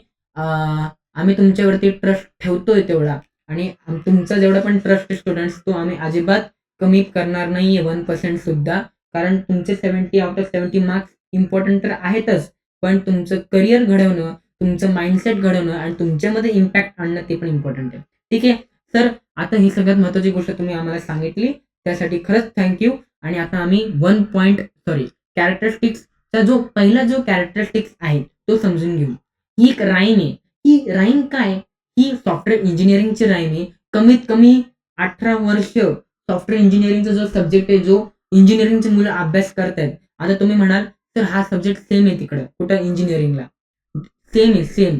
आम्ही तुमच्यावरती ट्रस्ट ठेवतोय तेवढा आणि तुमचा जेवढा पण ट्रस्ट स्टुडंट्स तो आम्ही अजिबात कमी करणार नाहीये 1% सुद्धा. कारण तुमचे 70 आउट ऑफ 70 मार्क्स इम्पोर्टंट तर आहेतच. पण तुमचं करियर घडवणं, तुमचं माइंडसेट घडवणं आणि तुमच्यामध्ये इम्पॅक्ट आणणं ते पण इम्पोर्टंट आहे. ठीक आहे. तर आता ही सगळ्यात महत्त्वाची गोष्ट तुम्ही आम्हाला सांगितली. त्यासाठी खरंच थँक यू. आणि आता आम्ही कॅरेक्टरिस्टिक्सचा जो कॅरेक्टरिस्टिक्स आहे, तो समजून घेऊ. ही एक राईम आहे. ही राईम काय? ही सॉफ्टवेअर इंजिनिअरिंगची राईम आहे. कमीत कमी 18 वर्ष सॉफ्टवेअर इंजिनिअरिंगचा जो सब्जेक्ट आहे, जो इंजिनिअरिंगची मुलं अभ्यास करतायत. आता तुम्ही म्हणाल, "सर हा सब्जेक्ट सेम आहे तिकडं." कुठं? इंजिनिअरिंगला. सेम आहे, सेम.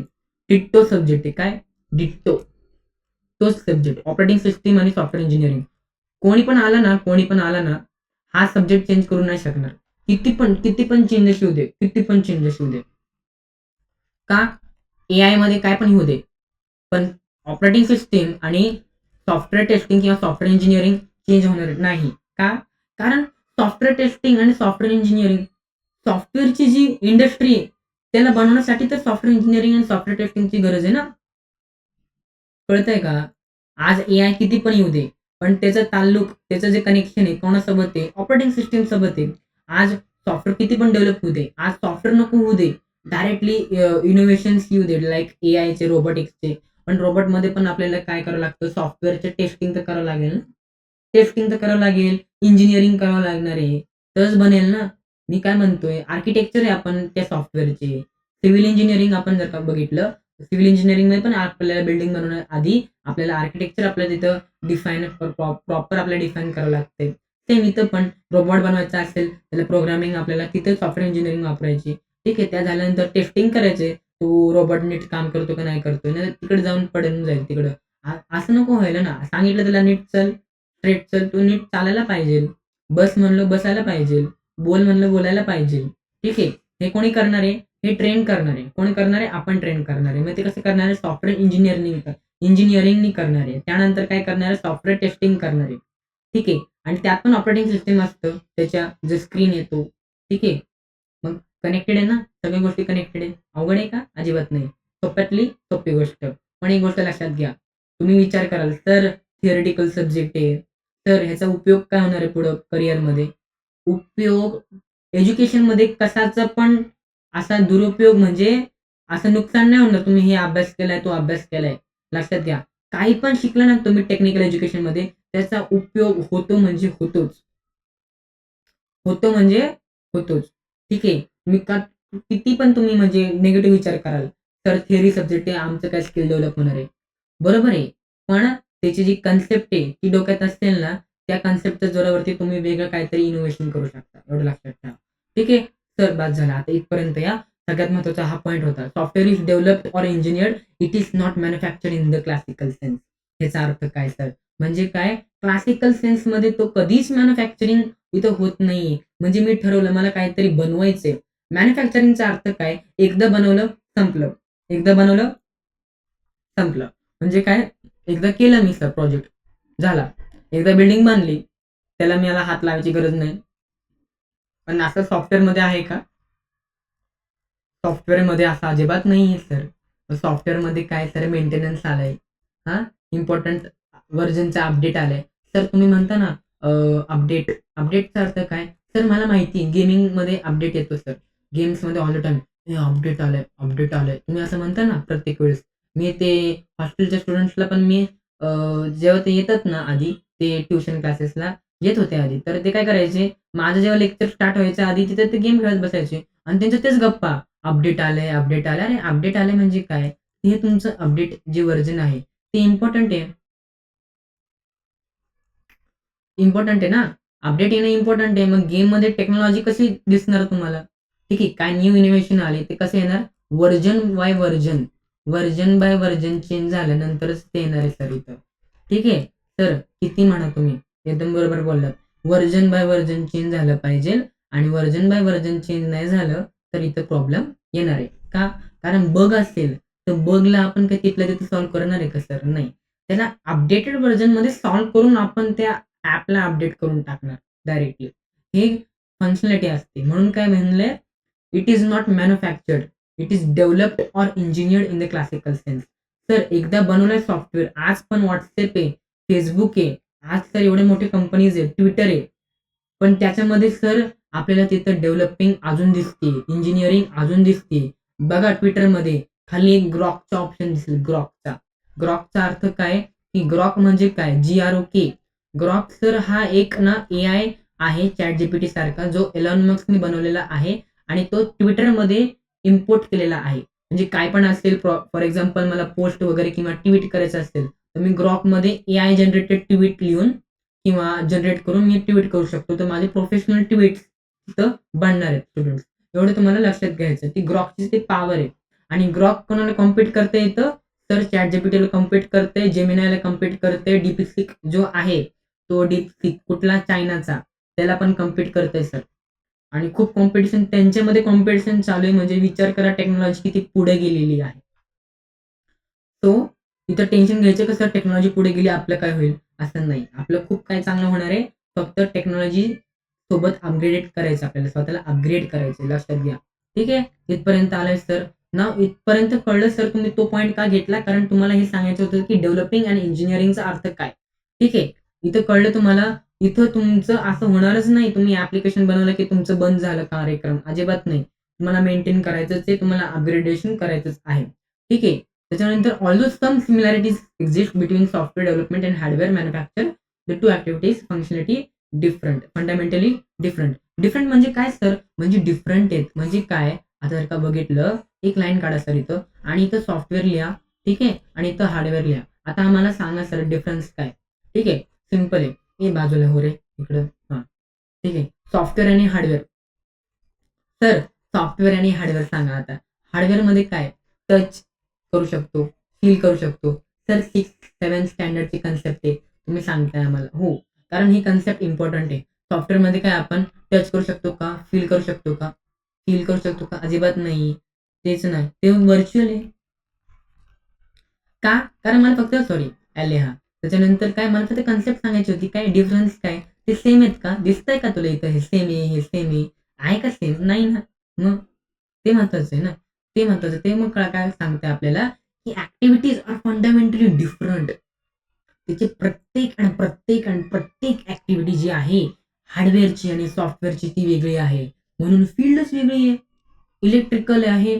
डिट्टो सब्जेक्ट आहे. काय? डिट्टो. तोच सब्जेक्ट ऑपरेटिंग सिस्टम आणि सॉफ्टवेअर इंजिनिअरिंग. कोणी पण आला ना, हा सब्जेक्ट चेंज करू नाही शकणार. किती पण चेंजेस येऊ दे, किती पण चेंजेस येऊ दे. का? एआयमध्ये काय पण होऊ दे. पण ऑपरेटिंग सिस्टम आणि सॉफ्टवेअर टेस्टिंग किंवा सॉफ्टवेअर इंजिनिअरिंग चेंज होणार नाही. का? कारण सॉफ्टवेअर टेस्टिंग आणि सॉफ्टवेअर इंजिनिअरिंग सॉफ्टवेअरची जी इंडस्ट्री आहे, त्याला बनवण्यासाठी तर सॉफ्टवेअर इंजिनिअरिंग आणि सॉफ्टवेअर टेस्टिंगची गरज आहे ना. कळतंय का? आज एआय किती पण येऊ दे, पण त्याचा ताल्लुक, त्याचं जे कनेक्शन आहे कोणासोबत आहे? ऑपरेटिंग सिस्टम सोबत आहे. आज सॉफ्टवेअर किती पण डेव्हलप होऊ दे. आज सॉफ्टवेअर नको होऊ दे. डायरेक्टली इनोव्हेशन्स येऊ दे लाइक एआयचे, रोबोटिक्सचे. पण रोबोटमध्ये पण आपल्याला काय करावं लागतं? सॉफ्टवेअरचे टेस्टिंग तर करावं लागेल ना. टेस्टिंग तर करावं लागेल, इंजिनिअरिंग करावं लागणार आहे. तरच बनेल ना. मी काय म्हणतोय, आर्किटेक्चर आहे आपण त्या सॉफ्टवेअरचे. सिव्हिल इंजिनिअरिंग आपण जर का बघितलं, सिव्हिल इंजिनिअरिंगमध्ये पण आपल्याला बिल्डिंग बनवण्याआधी आपल्याला आर्किटेक्चर आपल्याला तिथं प्रॉपर आपल्याला डिफाईन करावं लागतंय. सेम इथं पण रोबोट बनवायचा असेल, त्याला प्रोग्रामिंग आपल्याला तिथे सॉफ्टवेअर इंजिनिअरिंग वापरायची. ठीक आहे. त्या झाल्यानंतर टेस्टिंग करायचे. तो रोबोट नीट काम करतो का नाही करतोय. नाहीतर तिकडे जाऊन पडून जाईल तिकडं. असं नको व्हायला ना. सांगितलं त्याला नीट चल, स्ट्रेट चल, तो नीट चालायला पाहिजे. बस म्हणलं बसायला पाहिजे, बोल म्हणलं बोलायला पाहिजे. ठीक आहे. हे कोणी करणार आहे? हे ट्रेन करणार आहे. कोणी करणार आहे? आपण ट्रेन करणार आहे. मग ते कसं करणार आहे? सॉफ्टवेअर इंजिनिअरिंगनी करणार आहे. त्यानंतर काय करणार आहे? सॉफ्टवेअर टेस्टिंग करणार आहे. ठीक आहे. आणि त्यात पण ऑपरेटिंग सिस्टम असतं. त्याच्या जो स्क्रीन येतो. ठीक आहे. मग कनेक्टेड आहे ना? सगळ्या गोष्टी कनेक्टेड आहे. अवघड आहे का? अजिबात नाही. सोप्यातली सोपी गोष्ट. पण एक गोष्ट लक्षात घ्या. तुम्ही विचार कराल, सर थिअरेटिकल सब्जेक्ट आहे. तर ह्याचा उपयोग काय होणार आहे पुढं करिअरमध्ये? उपयोग एज्युकेशनमध्ये कशाचा पण असा दुरुपयोग म्हणजे असं नुकसान नाही होणार. तुम्ही हे अभ्यास केलाय, तो अभ्यास केलाय. लक्षात घ्या. काही पण शिकला ना तुम्ही टेक्निकल एज्युकेशनमध्ये त्याचा उपयोग होतो म्हणजे होतोच. होतो म्हणजे होतोच. ठीक आहे. तुम्ही किती पण तुम्ही म्हणजे निगेटिव्ह विचार कराल, तर थिअरी सब्जेक्ट आहे, आमचं काय स्किल डेव्हलप होणार आहे. बरोबर आहे. पण त्याची जी कन्सेप्ट आहे, ती डोक्यात असेल ना, त्या कन्सेप्टच्या जोरावरती तुम्ही वेगळं काहीतरी इनोव्हेशन करू शकता. एवढं लक्षात ठेवा. ठीक आहे. तर बास झालं. आता इथपर्यंत या. सगळ्यात महत्त्वाचा हा पॉइंट होता. Software is developed or engineered, it is not manufactured in the classical sense. ह्याचा अर्थ काय सर? म्हणजे काय? क्लासिकल सेन्समध्ये तो कधीच मॅन्युफॅक्चरिंग इथं होत नाहीये. म्हणजे मी ठरवलं मला काहीतरी बनवायचंय. मॅन्युफॅक्चरिंगचा अर्थ काय? एकदा बनवलं, संपलं. एकदा बनवलं, संपलं. म्हणजे काय? एकदा केलं मी सर प्रोजेक्ट, झाला. एकदा बिल्डिंग बांधली, त्याला मला हात लावायची गरज नाही. पण असं सॉफ्टवेअरमध्ये आहे का? सॉफ्टवेअरमध्ये असं अजिबात नाहीये सर. सॉफ्टवेअरमध्ये काय सर मेंटेनन्स आलंय. हां, इम्पोर्टंट व्हर्जनचा अपडेट आलाय. तर तुम्ही म्हणता ना अपडेट. अपडेटचा अर्थ काय? सर मला माहिती आहे गेमिंगमध्ये अपडेट येतो सर. गेम्समध्ये ऑल द टाईम हे अपडेट आलंय, अपडेट आलंय. तुम्ही असं म्हणता ना प्रत्येक वेळेस. मी ते हॉस्टेलच्या स्टुडंट्सला पण मी जेव्हा ते येतात ना आधी ते ट्युशन क्लासेसला येत होते आधी. तर ते काय करायचे, माझं जेव्हा लेक्चर स्टार्ट व्हायच्या आधी तिथे ते गेम खेळत बसायचे आणि त्यांच्या तेच गप्पा. अपडेट आलंय, अपडेट आलंय. अरे अपडेट आलंय म्हणजे काय? हे तुमचं अपडेट जे व्हर्जन आहे ते इम्पोर्टंट आहे. इम्पोर्टंट आहे ना. अपडेट येणं इम्पोर्टंट आहे. मग गेममध्ये टेक्नॉलॉजी कशी दिसणार तुम्हाला? ठीक आहे. काय न्यू इनोव्हेशन आले ते कसं येणार? Version by version. Version by version change झाल्यानंतरच ते येणार आहे सर इथं. ठीक आहे. तर किती म्हणा तुम्ही, एकदम बरोबर बोललात. व्हर्जन बाय व्हर्जन चेंज झालं पाहिजे आणि व्हर्जन बाय व्हर्जन चेंज नाही झालं, तर इथं प्रॉब्लेम येणार आहे. का? कारण बग असेल, तर बगला आपण काय तिथल्या तिथं सॉल्व्ह करणार आहे का सर? नाही. त्याला अपडेटेड व्हर्जनमध्ये सॉल्व्ह करून आपण त्या ॲपला अपडेट करून टाकणार डायरेक्टली. ही फंक्शनॅलिटी असते. म्हणून काय म्हणलंय, it is not manufactured. It is developed or engineered in the classical sense. तर एकदा बनवलंय सॉफ्टवेअर. आज पण WhatsApp आहे, Facebook आहे. आज तर एवढे मोठे कंपनीज आहेत, Twitter आहे. पण त्याच्यामध्ये सर आपल्याला तिथं डेव्हलपिंग अजून दिसते, इंजिनिअरिंग अजून दिसते. बघा Twitterमध्ये खाली एक ग्रॉकचा ऑप्शन दिसेल ग्रॉकचा. ग्रॉकचा अर्थ काय? की ग्रॉक म्हणजे काय? Grok. ग्रॉक सर हा एक ना एआय आहे ChatGPT सारखा जो एलॉन मस्कने बनवलेला आहे आणि तो Twitterमध्ये इम्पोर्ट केलेला आहे. म्हणजे काय पण असेल फॉर एक्झाम्पल मला पोस्ट वगैरे किंवा ट्वीट करायचं असेल, तर मी Grokमध्ये एआय जनरेटेड ट्वीट लिहून किंवा जनरेट करून मी ट्वीट करू शकतो. तर माझे प्रोफेशनल ट्वीट्स तिथं बनणार आहेत स्टुडंट्स. एवढं तुम्हाला लक्षात घ्यायचं. ती ग्रॉकची ती पॉवर आहे आणि ग्रॉक कोणाला कॉम्पीट करता येतं? तर ChatGPTला कॉम्पीट करते, Geminiला कॉम्पीट करते, DeepSeek जो आहे तो DeepSeek कुठला चायनाचा त्याला पण कॉम्पीट करतंय सर. आणि खूप कॉम्पिटिशन त्यांच्यामध्ये कॉम्पिटिशन चालू आहे म्हणजे विचार करा टेक्नॉलॉजी किती पुढे गेलेली आहे. सो इथं टेन्शन घ्यायचं कसं टेक्नॉलॉजी पुढे गेली आपलं काय होईल? असं नाही. आपलं खूप काही चांगलं होणार आहे. फक्त टेक्नॉलॉजी सोबत अपग्रेड करायचं आपल्याला. स्वतःला अपग्रेड करायचं लक्षात घ्या. ठीक आहे. इथपर्यंत आलाय सर. नाऊ इथपर्यंत कळलं सर तुम्ही तो पॉइंट का घेतला? कारण तुम्हाला हे सांगायचं होतं की डेव्हलपिंग आणि इंजिनिअरिंगचा अर्थ काय? ठीक आहे. इथं कळलं तुम्हाला. इथं तुमचं असं होणारच नाही तुम्ही ॲप्लिकेशन बनवलं की तुमचं बंद झालं कार्यक्रम. अजिबात नाही. तुम्हाला मेंटेन करायचंच आहे. तुम्हाला अपग्रेडेशन करायचंच आहे. ठीक आहे. त्याच्यानंतर although some similarities exist between software development and hardware manufacture. The two activities functionality different. Fundamentally different. Different म्हणजे काय सर? म्हणजे डिफरंट आहेत. म्हणजे काय? आता जर का बघितलं, एक लाईन काढा सर इथं आणि इथं सॉफ्टवेअर लिहा. ठीक आहे. आणि इथं हार्डवेअर लिहा. आता आम्हाला सांगा सर डिफरन्स काय? ठीक आहे. सिंपल आहे. हे बाजूला हो रे इकडं. हां. ठीक आहे. सॉफ्टवेअर आणि हार्डवेअर. तर सॉफ्टवेअर आणि हार्डवेअर सांगा आता. हार्डवेअरमध्ये काय? टच करू शकतो, फील करू शकतो. सर 6-7 स्टँडर्डची कन्सेप्ट आहे. तुम्ही सांगताय आम्हाला. हो, कारण ही कन्सेप्ट इम्पोर्टंट आहे. सॉफ्टवेअरमध्ये काय आपण टच करू शकतो का? फील करू शकतो का? फील करू शकतो का? अजिबात नाही. तेच नाही. ते व्हर्चुअल आहे. का? कारण मला फक्त सॉरी हां. त्याच्यानंतर काय मला फक्त कन्सेप्ट सांगायची होती. काय डिफरन्स काय? ते सेम आहेत का? दिसतंय का तुला इथं हे सेम आहे, हे सेम आहे. आहे का सेम? नाही ना. मग ते महत्वाचं आहे ना. ते महत्वाचं. ते मग काय सांगतंय आपल्याला, की ॲक्टिव्हिटीज आर फंडामेंटली डिफरंट. त्याचे प्रत्येक ॲक्टिव्हिटी जी आहे, हार्डवेअरची आणि सॉफ्टवेअरची ती वेगळी आहे. म्हणून फील्डच वेगळी आहे. इलेक्ट्रिकल आहे.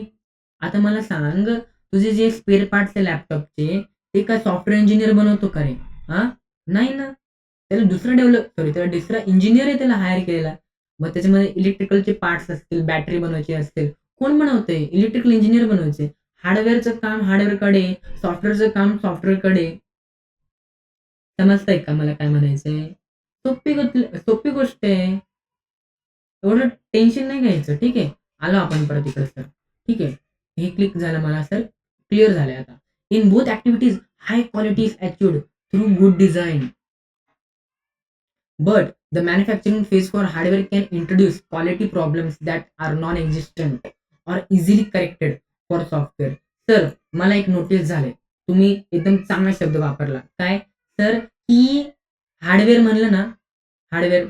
आता मला सांग, तुझे जे स्पेअर पार्ट्स आहे लॅपटॉपचे, ते काय सॉफ्टवेअर इंजिनिअर बनवतो का रे? हां? नाही ना. त्याला दुसरा इंजिनिअर आहे त्याला हायर केलेला. मग त्याच्यामध्ये इलेक्ट्रिकलचे पार्ट्स असतील, बॅटरी बनवायची असतील. कोण बनवतंय? इलेक्ट्रिकल इंजिनिअर बनवायचे. हार्डवेअरचं काम हार्डवेअरकडे, सॉफ्टवेअरचं काम सॉफ्टवेअरकडे. समजतंय का मला काय म्हणायचंय? सोपी गोष्ट आहे. एवढं टेन्शन नाही घ्यायचं. ठीक आहे. आलो आपण परत इकडे सर. ठीक आहे. हे क्लिक झालं मला सर. क्लिअर झालंय आता. In both activities high quality is achieved through good design. But the manufacturing phase for hardware can introduce quality problems that are non-existent or easily corrected for software. Sir, मला एक नोटीस झालंय. तुम्ही एकदम चांगला शब्द वापरला. काय? सर, की हार्डवेअर म्हणलं ना, हार्डवेअर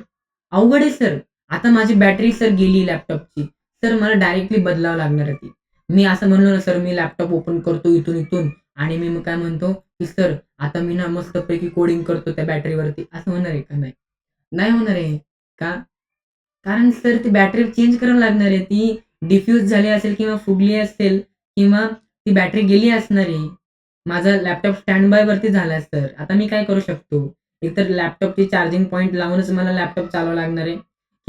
अवघड आहे सर. आता माझी बॅटरी सर गेली लॅपटॉपची. सर, मला डायरेक्टली बदलावं लागणार आहे ती. मी असं म्हणलो ना, सर मी लॅपटॉप ओपन करतो इथून आणि मी मग काय म्हणतो, की सर आता मी ना मस्तपैकी कोडिंग करतो त्या बॅटरीवरती. असं होणार आहे का? नाही. नाही होणार आहे. का? कारण सर ती बॅटरी चेंज करावी लागणार आहे. ती डिफ्यूज झाली असेल किंवा फुगली असेल किंवा ती बॅटरी गेली असणार आहे. माझा लॅपटॉप स्टँड बायवरती झाला सर. आता मी काय करू शकतो? एकतर लॅपटॉपची चार्जिंग पॉइंट लावूनच मला लॅपटॉप चालवावा लागणार आहे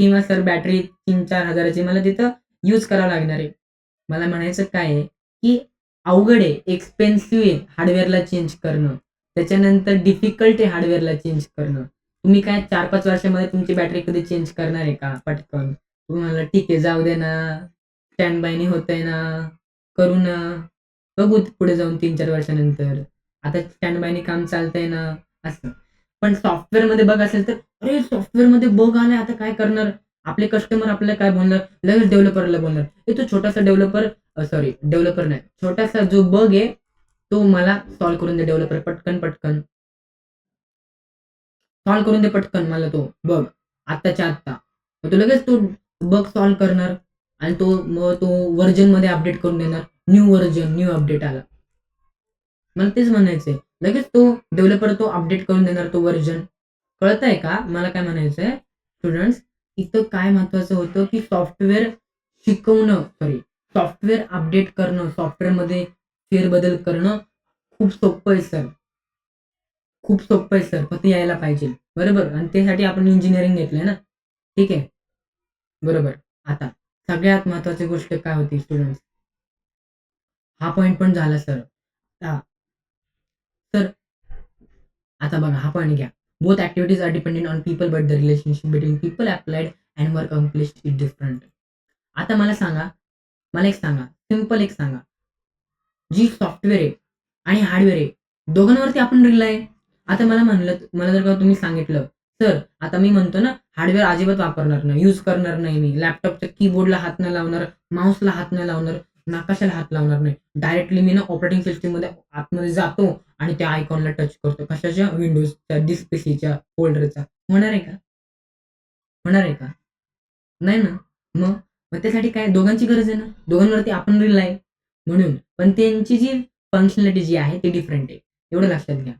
किंवा सर बॅटरी 3,000-4,000 ची मला तिथं यूज करावं लागणार आहे. मला म्हणायचं काय आहे, की अवघड आहे, एक्सपेन्सिव्ह आहे हार्डवेअरला चेंज करणं. त्याच्यानंतर डिफिकल्ट आहे हार्डवेअरला चेंज करणं. तुम्ही काय 4-5 वर्षामध्ये तुमची बॅटरी कधी चेंज करणार आहे का पटकन? तुम्ही म्हणला, "ठीक आहे, जाऊ दे ना, स्टँड बायनी होतंय ना, करू ना, बघू पुढे जाऊन 3-4 वर्षानंतर. आता स्टँड बायनी काम चालतंय ना." असं. पण सॉफ्टवेअरमध्ये बग असेल तर, "अरे, सॉफ्टवेअरमध्ये बग आलाय, आता काय करणार?" आपले कस्टमर आपल्याला काय बोलणार? लगेच डेव्हलपरला बोलणार, "ए, तो छोटासा सॉरी डेव्हलपर नाही, छोटासा जो बग आहे, तो मला सॉल्व्ह करून दे डेव्हलपर पटकन. सॉल्व्ह करून दे पटकन मला तो बग, आत्ताच्या आत्ता." मग तो लगेच तो बग सॉल्व्ह करणार आणि मग तो व्हर्जनमध्ये अपडेट करून देणार. न्यू अपडेट आला. मला तेच म्हणायचंय. लगेच तो डेव्हलपर तो अपडेट करून देणार तो व्हर्जन. कळतंय का? मला काय म्हणायचंय स्टुडंट्स, इथं काय महत्वाचं होतं, की सॉफ्टवेअर अपडेट करणं, सॉफ्टवेअरमध्ये फेरबदल करणं खूप सोपं आहे सर. खूप सोपं आहे सर. फक्त यायला पाहिजे. बरोबर? आणि त्यासाठी आपण इंजिनिअरिंग घेतलंय ना. ठीक आहे. बरोबर. आता सगळ्यात महत्त्वाची गोष्ट काय होती स्टुडंट्स, हा पॉइंट पण झाला सर. आता सर आता बघा हा पॉइंट घ्या. Both activities are dependent on people but the relationship between people applied and work accomplished is different. आता मला एक सांगा, सिंपल एक सांगा. जी सॉफ्टवेअर आहे आणि हार्डवेअर आहे, दोघांवरती आपण रिलाय आहे. आता मला जर का तुम्ही सांगितलं, "सर, आता मी म्हणतो ना, हार्डवेअर अजिबात वापरणार नाही, यूज करणार नाही मी. लॅपटॉपच्या कीबोर्डला हात नाही लावणार, माऊसला हात नाही लावणार, नकाशाला हात लावणार नाही. डायरेक्टली मी ना ऑपरेटिंग सिस्टममध्ये आतमध्ये जातो आणि त्या आयकॉनला टच करतो." कशाच्या? Windowsच्या, पीसीच्या फोल्डरचा. होणार आहे का? होणार आहे का? नाही ना. मग मग त्यासाठी काय दोघांची गरज आहे ना. दोघांवरती आपण रिलाय आहे. म्हणून. पण त्यांची जी फंक्शनॅलिटी जी आहे ती डिफरंट आहे. एवढं लक्षात घ्या.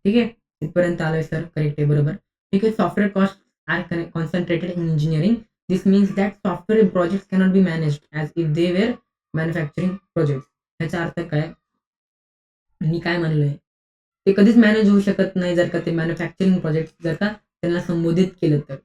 ठीक आहे. इथपर्यंत आलोय सर. करेक्ट आहे. बरोबर. ठीक आहे. Software cost are concentrated in engineering. This means that software projects cannot be managed as if they were manufacturing projects. ह्याचा अर्थ काय? मी काय म्हणलोय? ते कधीच मॅनेज होऊ शकत नाही जर का ते मॅन्युफॅक्चरिंग प्रोजेक्ट जर का त्यांना संबोधित केलं तर.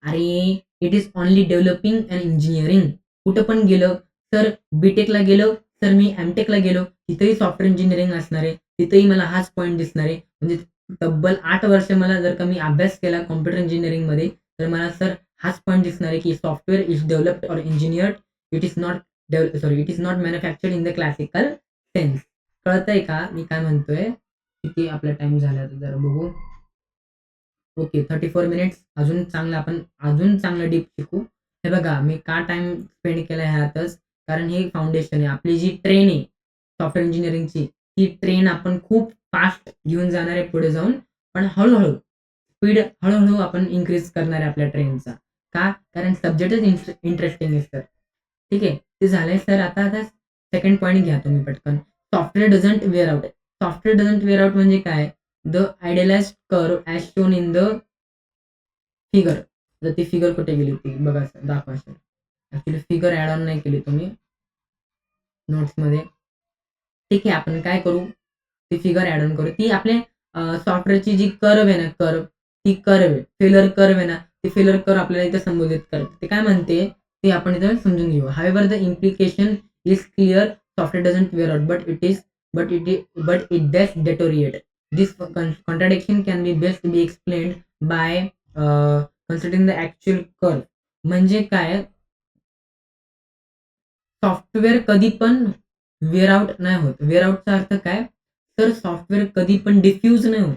अरे, it is only developing and engineering. कुठं पण गेलं तर बी-टेकला गेलो, तर मी एम-टेकला गेलो, तिथेही सॉफ्टवेअर इंजिनिअरिंग असणार आहे. तिथेही मला हाच पॉइंट दिसणार आहे. म्हणजे तब्बल 8 वर्ष मला जर का मी अभ्यास केला कॉम्प्युटर इंजिनिअरिंगमध्ये, तर मला सर हाच पॉइंट दिसणार आहे, की software is developed or engineered. It is not manufactured in the classical sense. कळतंय का मी काय म्हणतोय? किती आपला टाईम झाला आता जरा बघू. ओके 34 मिनिट्स अजून चांगलं डीप शिकू. हे बघा मी का टाईम स्पेंड केला ह्यातच, कारण हे फाउंडेशन आहे. आपली जी ट्रेन आहे सॉफ्टवेअर इंजिनिअरिंगची, ती ट्रेन आपण खूप फास्ट घेऊन जाणार आहे पुढे जाऊन. पण स्पीड हळू आपण इन्क्रीज करणार आहे आपल्या ट्रेनचा. का? कारण सब्जेक्टच इंटरेस्टिंग आहे सर. ठीक आहे. ते झालंय सर. आता सेकंड पॉइंट घ्या तुम्ही पटकन. Software doesn't wear out. Software doesn't wear out म्हणजे काय? The idealized curve as shown in the figure. तर ती फिगर कुठे गेली ती बघा सर, दाखवा sir. Actually figure add on नाही केली तुम्ही नोट्समध्ये. ठीक आहे, आपण काय करू, ती फिगर ॲड ऑन करू. ती आपल्या सॉफ्टवेअरची जी कर्व आहे ना, ती कर्व आहे. फेलर कर्व आहे ना, ती फेलर कर्व आपल्याला इथे संबोधित करते. ते काय म्हणते ते आपण इथे समजून घेऊ. However the implication is clear. Software doesn't wear out but it does deteriorate. This contradiction can be best be explained by considering the actual curve. म्हणजे काय, सॉफ्टवेअर कधी पण वेअर आउट नाही होत. वेअर आउटचा अर्थ काय? तर सॉफ्टवेअर कधी पण डिफ्यूज नाही होत.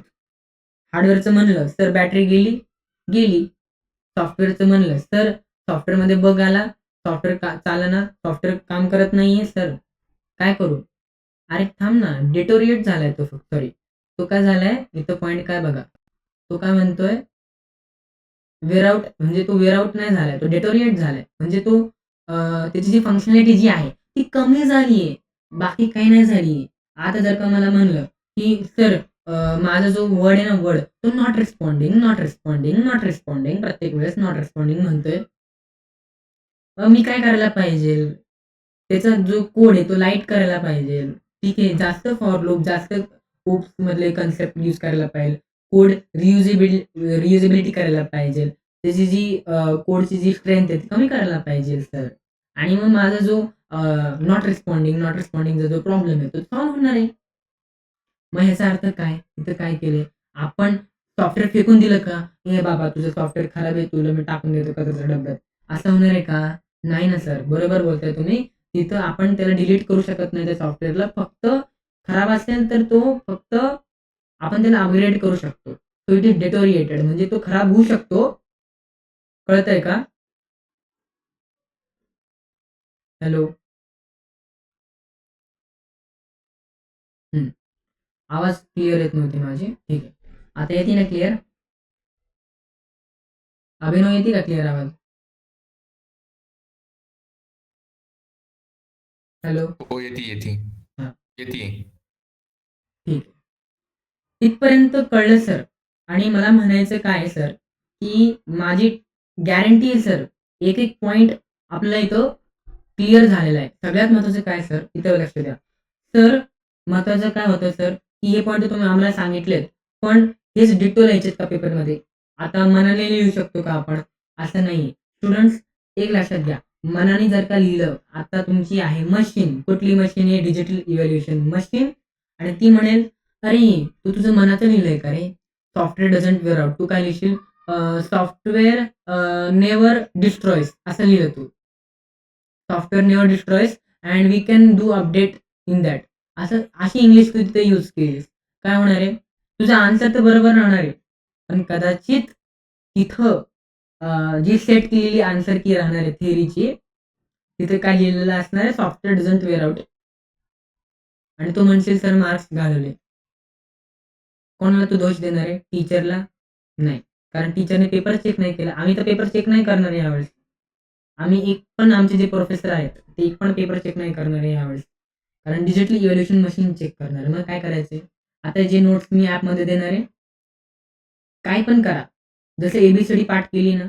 हार्डवेअरचं म्हणलं तर बॅटरी गेली. सॉफ्टवेअरचं म्हणलं तर सॉफ्टवेअरमध्ये बग आला, सॉफ्टवेअर चालेना, सॉफ्टवेअर काम करत नाहीये सर. काय करू? अरे थांब ना, डिटोरिएट झालाय तो सॉरी. तो काय झालाय? इथं पॉइंट काय बघा. तो काय म्हणतोय? वेअर आउट म्हणजे तो वेअर आउट नाही झालाय, तो डेटोरिएट झालाय. म्हणजे त्याची जी फंक्शनॅलिटी जी आहे, ती कमी झालीये. बाकी काही नाही झालीये. आता जर का मला म्हणलं, की सर माझा जो वर्ड आहे ना वर्ड, तो नॉट रिस्पॉन्डिंग प्रत्येक वेळेस नॉट रिस्पॉन्डिंग म्हणतोय. मी काय करायला पाहिजे? त्याचा जो कोड आहे तो लाईट करायला पाहिजे. ठीक आहे. जास्त फॉर लूप, जास्त हूप्स मधले कन्सेप्ट यूज करायला पाहिजे. कोड रियुजेबिलिटी करायला पाहिजे. त्याची जी कोडची जी स्ट्रेंथ आहे ती कमी करायला पाहिजे सर. आणि मग माझा जो नॉट रिस्पॉन्डिंगचा जो प्रॉब्लेम आहे तो सॉल्व्ह होणार आहे. मग ह्याचा अर्थ काय? इथं काय केलंय? आपण सॉफ्टवेअर फेकून दिलं का? "हे बाबा तुझं सॉफ्टवेअर खराब आहे, तुला मी टाकून देतो कचऱ्याच्या डब्यात." असं होणार आहे का? नाही ना सर. बरोबर बोलताय तुम्ही. तिथं आपण त्याला डिलीट करू शकत नाही त्या सॉफ्टवेअरला. फक्त खराब असेल तर तो फक्त आपण त्याला अपग्रेड करू शकतो. सो इट इज डिटोरिएटेड म्हणजे तो खराब होऊ शकतो. कळतंय का? हॅलो. हं. आवाज क्लिअर येत नव्हती माझी. ठीक आहे. आता येते ना क्लिअर? अभिनव येते का क्लिअर आवाज? हॅलो. हो, येते. हां. येते. ठीक आहे. इथपर्यंत कळलं सर. आणि मला म्हणायचं काय आहे सर, की माझी गॅरंटी आहे सर, एक-एक पॉइंट आपल्याला इथं क्लिअर झालेला आहे. सगळ्यात महत्त्वाचं काय सर, इथं लक्ष द्या. तर महत्त्वाचं काय होतं सर, की हे पॉइंट तुम्ही आम्हाला सांगितलेत, पण हेच डिट्टो लिहायचेत का पेपरमध्ये? आता मनाने लिहू शकतो का आपण? असं नाहीये. स्टुडंट्स एक लक्षात घ्या, मनाने जर का लिहिलं, आता तुमची आहे मशीन, कुठली मशीन आहे? डिजिटल इव्हॅल्युएशन मशीन आणि ती म्हणेल, "अरे, तू तुझं मनाचं लिहिलंय का रे? Software doesn't wear out." तू काय लिहिशील? सॉफ्टवेअर नेव्हर डिस्ट्रॉयज असं लिहिलं तू. Software never destroys and we can do update in that. अशी इंग्लिश तू तिथे यूज केलीस. काय होणार आहे? तुझा आन्सर तर बरोबर राहणार आहे. पण कदाचित तिथं जी सेट केलेली आन्सर की राहणार आहे थिअरीची, तिथे काय लिहिलेलं असणार आहे? सॉफ्टवेअर डझंट वेअर आउट आणि तू म्हणशील, "सर मार्क्स घालवले." कोणाला तू दोष देणार आहे? टीचरला? नाही. कारण टीचरने पेपर चेक नाही केला. आम्ही तर पेपर चेक नाही करणार आहे यावेळेस. आम्ही एक पण आमचे जे प्रोफेसर आहेत, ते एक पण पेपर चेक नाही करणार आहे यावेळेस. कारण डिजिटल इव्हॅल्युएशन मशीन चेक करणार आहे. मग काय करायचंय? आता जे नोट्स मी ॲपमध्ये देणार आहे, काय पण करा. जसं ए पाठ केली ना,